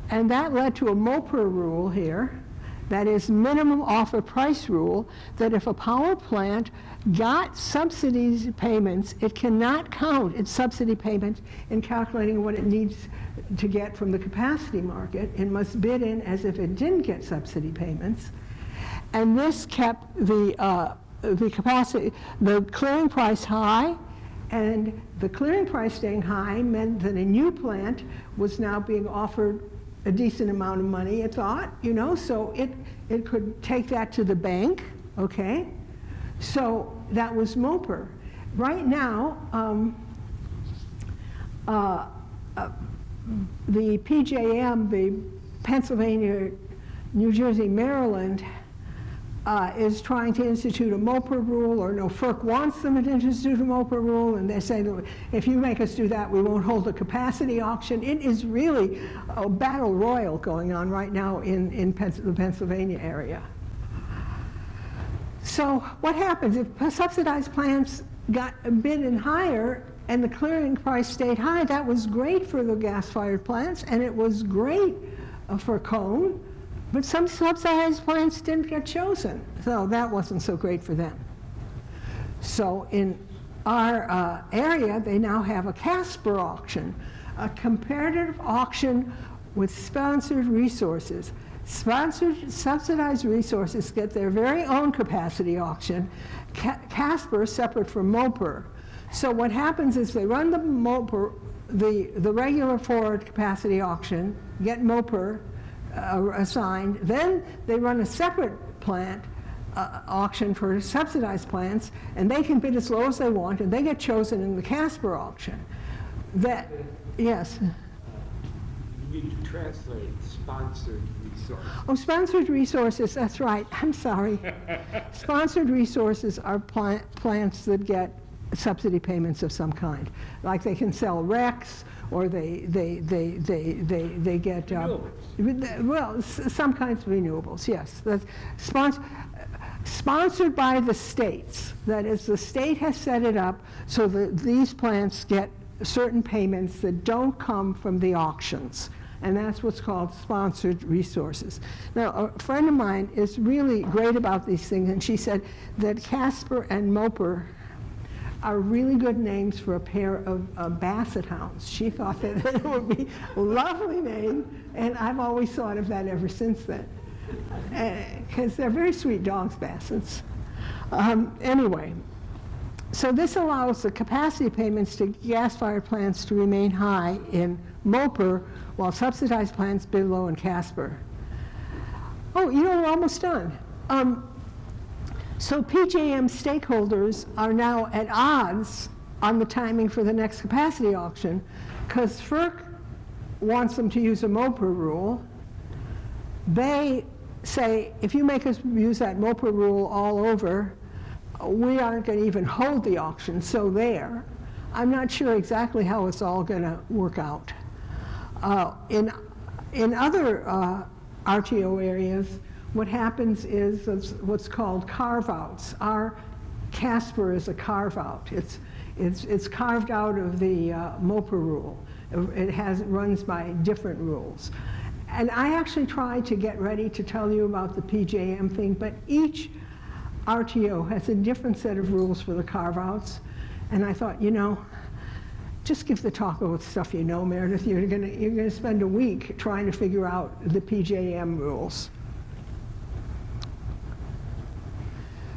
And that led to a MOPR rule here, that is minimum offer price rule, that if a power plant got subsidies payments, it cannot count its subsidy payment in calculating what it needs to get from the capacity market. It must bid in as if it didn't get subsidy payments. And this kept the capacity, the clearing price high, and the clearing price staying high meant that a new plant was now being offered a decent amount of money, it thought, you know, so it could take that to the bank, okay? So that was MOPR. Right now, the PJM, the Pennsylvania, New Jersey, Maryland, is trying to institute a MOPR rule, or no, FERC wants them to institute a MOPR rule, and they say that if you make us do that, we won't hold a capacity auction. It is really a battle royal going on right now in the Pennsylvania area. So what happens if subsidized plants got a bid in higher and the clearing price stayed high? That was great for the gas-fired plants, and it was great for Cone. But some subsidized plants didn't get chosen, so that wasn't so great for them. So in our area, they now have a Casper auction, a comparative auction with sponsored resources. Sponsored, subsidized resources get their very own capacity auction. Casper is separate from MOPR. So what happens is they run the MOPR, the regular forward capacity auction, get MOPR, assigned, then they run a separate plant auction for subsidized plants, and they can bid as low as they want, and they get chosen in the Casper auction. That, yes? You need to translate sponsored resources. Oh, sponsored resources, that's right, I'm sorry. Sponsored resources are plants that get subsidy payments of some kind. Like they can sell RECs, or they get, well, some kinds of renewables, yes. That's sponsored by the states. That is, the state has set it up so that these plants get certain payments that don't come from the auctions. And that's what's called sponsored resources. Now, a friend of mine is really great about these things, and she said that Casper and MOPR are really good names for a pair of basset hounds. She thought that it would be a lovely name, and I've always thought of that ever since then, because they're very sweet dogs, bassets. Anyway, so this allows the capacity payments to gas-fired plants to remain high in MOPR, while subsidized plants bid low in Casper. Oh, you know, we're almost done. So PJM stakeholders are now at odds on the timing for the next capacity auction, because FERC wants them to use a MOPR rule. They say, if you make us use that MOPR rule all over, we aren't going to even hold the auction, so there. I'm not sure exactly how it's all going to work out. In other RTO areas, what happens is what's called carve-outs. Our Casper is a carve-out. It's carved out of the MOPR rule. It runs by different rules. And I actually tried to get ready to tell you about the PJM thing, but each RTO has a different set of rules for the carve-outs. And I thought, just give the talk with stuff you know, Meredith. You're gonna spend a week trying to figure out the PJM rules.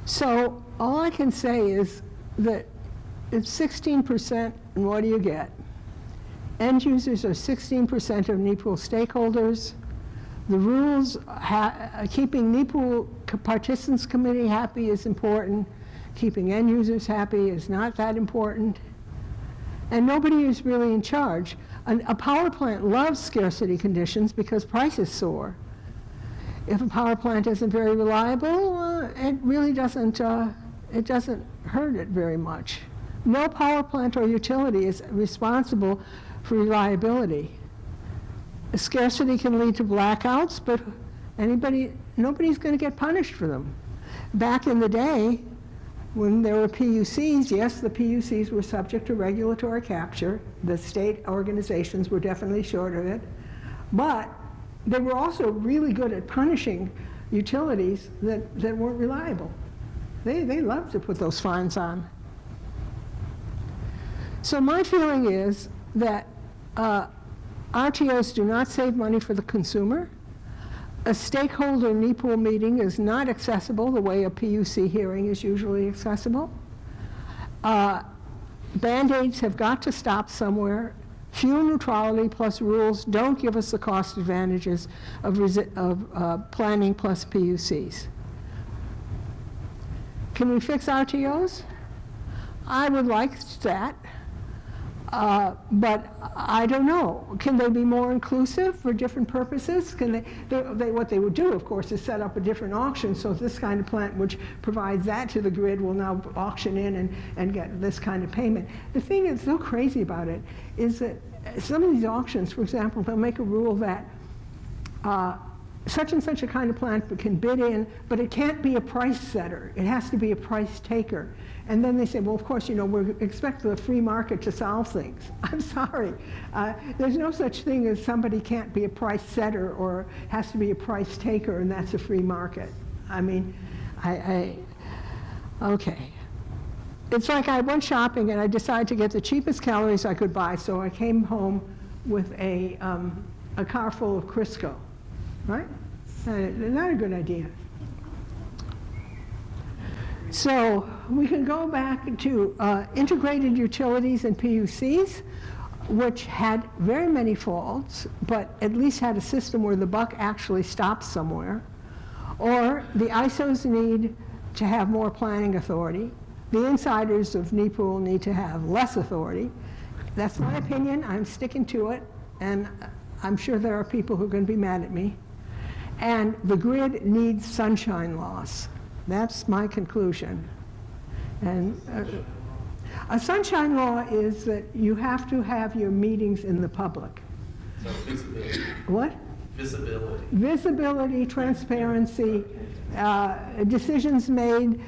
So all I can say is that it's 16%, and what do you get? End users are 16% of NEPOOL stakeholders. The rules, keeping NEPOOL Participants Committee happy is important. Keeping end users happy is not that important. And nobody is really in charge. A power plant loves scarcity conditions because prices soar. If a power plant isn't very reliable, it really doesn't hurt it very much. No power plant or utility is responsible for reliability. Scarcity can lead to blackouts, but nobody's going to get punished for them. Back in the day, when there were PUCs, yes, the PUCs were subject to regulatory capture. The state organizations were definitely short of it. But they were also really good at punishing utilities that weren't reliable. They loved to put those fines on. So my feeling is that RTOs do not save money for the consumer. A stakeholder NEPOOL meeting is not accessible the way a PUC hearing is usually accessible. Band-aids have got to stop somewhere. Fuel neutrality plus rules don't give us the cost advantages of planning plus PUCs. Can we fix RTOs? I would like that. But I don't know. Can they be more inclusive for different purposes? What they would do, of course, is set up a different auction, so this kind of plant which provides that to the grid will now auction in and get this kind of payment. The thing that's so crazy about it is that some of these auctions, for example, they'll make a rule that such and such a kind of plant can bid in, but it can't be a price setter. It has to be a price taker. And then they say, well, of course, we expect the free market to solve things. I'm sorry. There's no such thing as somebody can't be a price setter or has to be a price taker, and that's a free market. I mean, okay. It's like I went shopping and I decided to get the cheapest calories I could buy, so I came home with a car full of Crisco, right? Not a good idea. So we can go back to integrated utilities and PUCs, which had very many faults, but at least had a system where the buck actually stops somewhere. Or the ISOs need to have more planning authority. The insiders of NEPOOL need to have less authority. That's my opinion. I'm sticking to it, and I'm sure there are people who are going to be mad at me. And the grid needs sunshine laws. That's my conclusion. And a sunshine law is that you have to have your meetings in the public. So visibility. What? Visibility. Visibility, transparency, decisions made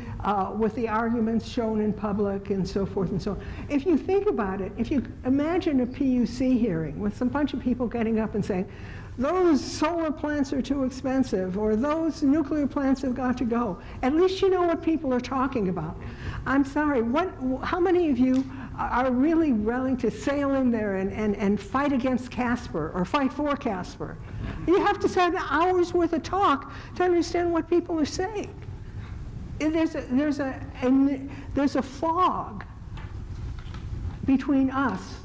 with the arguments shown in public and so forth and so on. If you think about it, if you imagine a PUC hearing with some bunch of people getting up and saying, those solar plants are too expensive, or those nuclear plants have got to go. At least you know what people are talking about. I'm sorry, how many of you are really willing to sail in there and fight against Casper or fight for Casper? You have to have hours worth of talk to understand what people are saying. There's a fog between us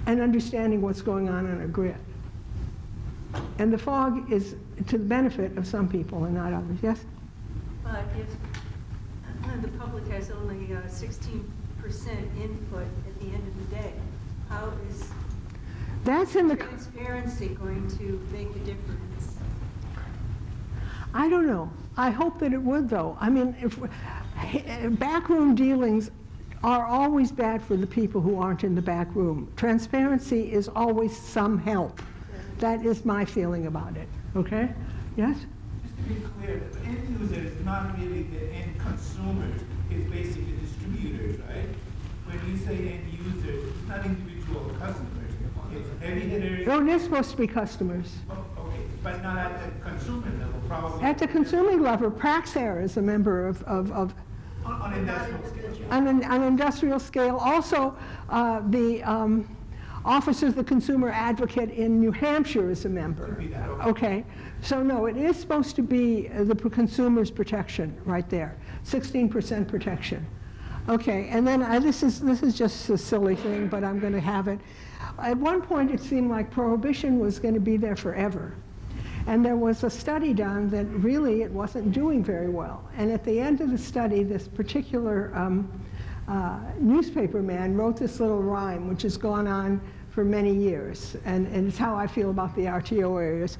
and understanding what's going on a grid. And the fog is to the benefit of some people and not others. Yes? But if the public has only 16% input at the end of the day, how is transparency going to make a difference? I don't know. I hope that it would, though. I mean, backroom dealings are always bad for the people who aren't in the back room. Transparency is always some help. That is my feeling about it. Okay? Yes? Just to be clear, the end user is not really the end consumers, it's basically distributors, right? When you say end users, it's not individual customers, it's heavy hitters. Oh, they're supposed to be customers. Oh, okay, but not at the consumer level, probably. At the consuming level, Praxair is a member of On industrial scale. on an industrial scale. Also, the Office of the Consumer Advocate in New Hampshire is a member. Could be that, okay. Okay, so no, it is supposed to be the consumer's protection right there, 16% protection. Okay, and then this is just a silly thing, but I'm going to have it. At one point, it seemed like prohibition was going to be there forever. And there was a study done that really it wasn't doing very well. And at the end of the study, this particular newspaper man wrote this little rhyme, which has gone on for many years. And it's how I feel about the RTO areas.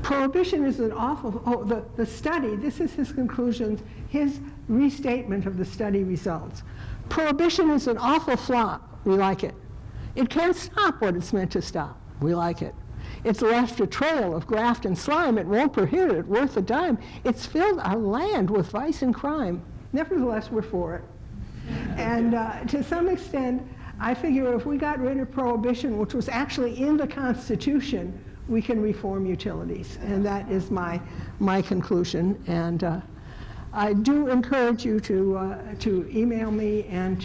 Prohibition is an awful, the study, this is his conclusions, his restatement of the study results. Prohibition is an awful flop. We like it. It can't stop what it's meant to stop. We like it. It's left a trail of graft and slime. It won't prohibit it worth a dime. It's filled our land with vice and crime. Nevertheless, we're for it. And to some extent, I figure if we got rid of prohibition, which was actually in the Constitution, we can reform utilities. And that is my conclusion. And I do encourage you to email me and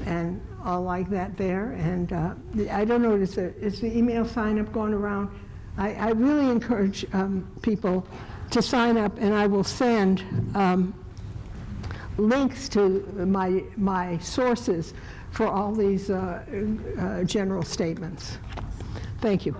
and all like that there. And I don't know, is the email sign up going around? I really encourage people to sign up, and I will send links to my sources for all these general statements. Thank you.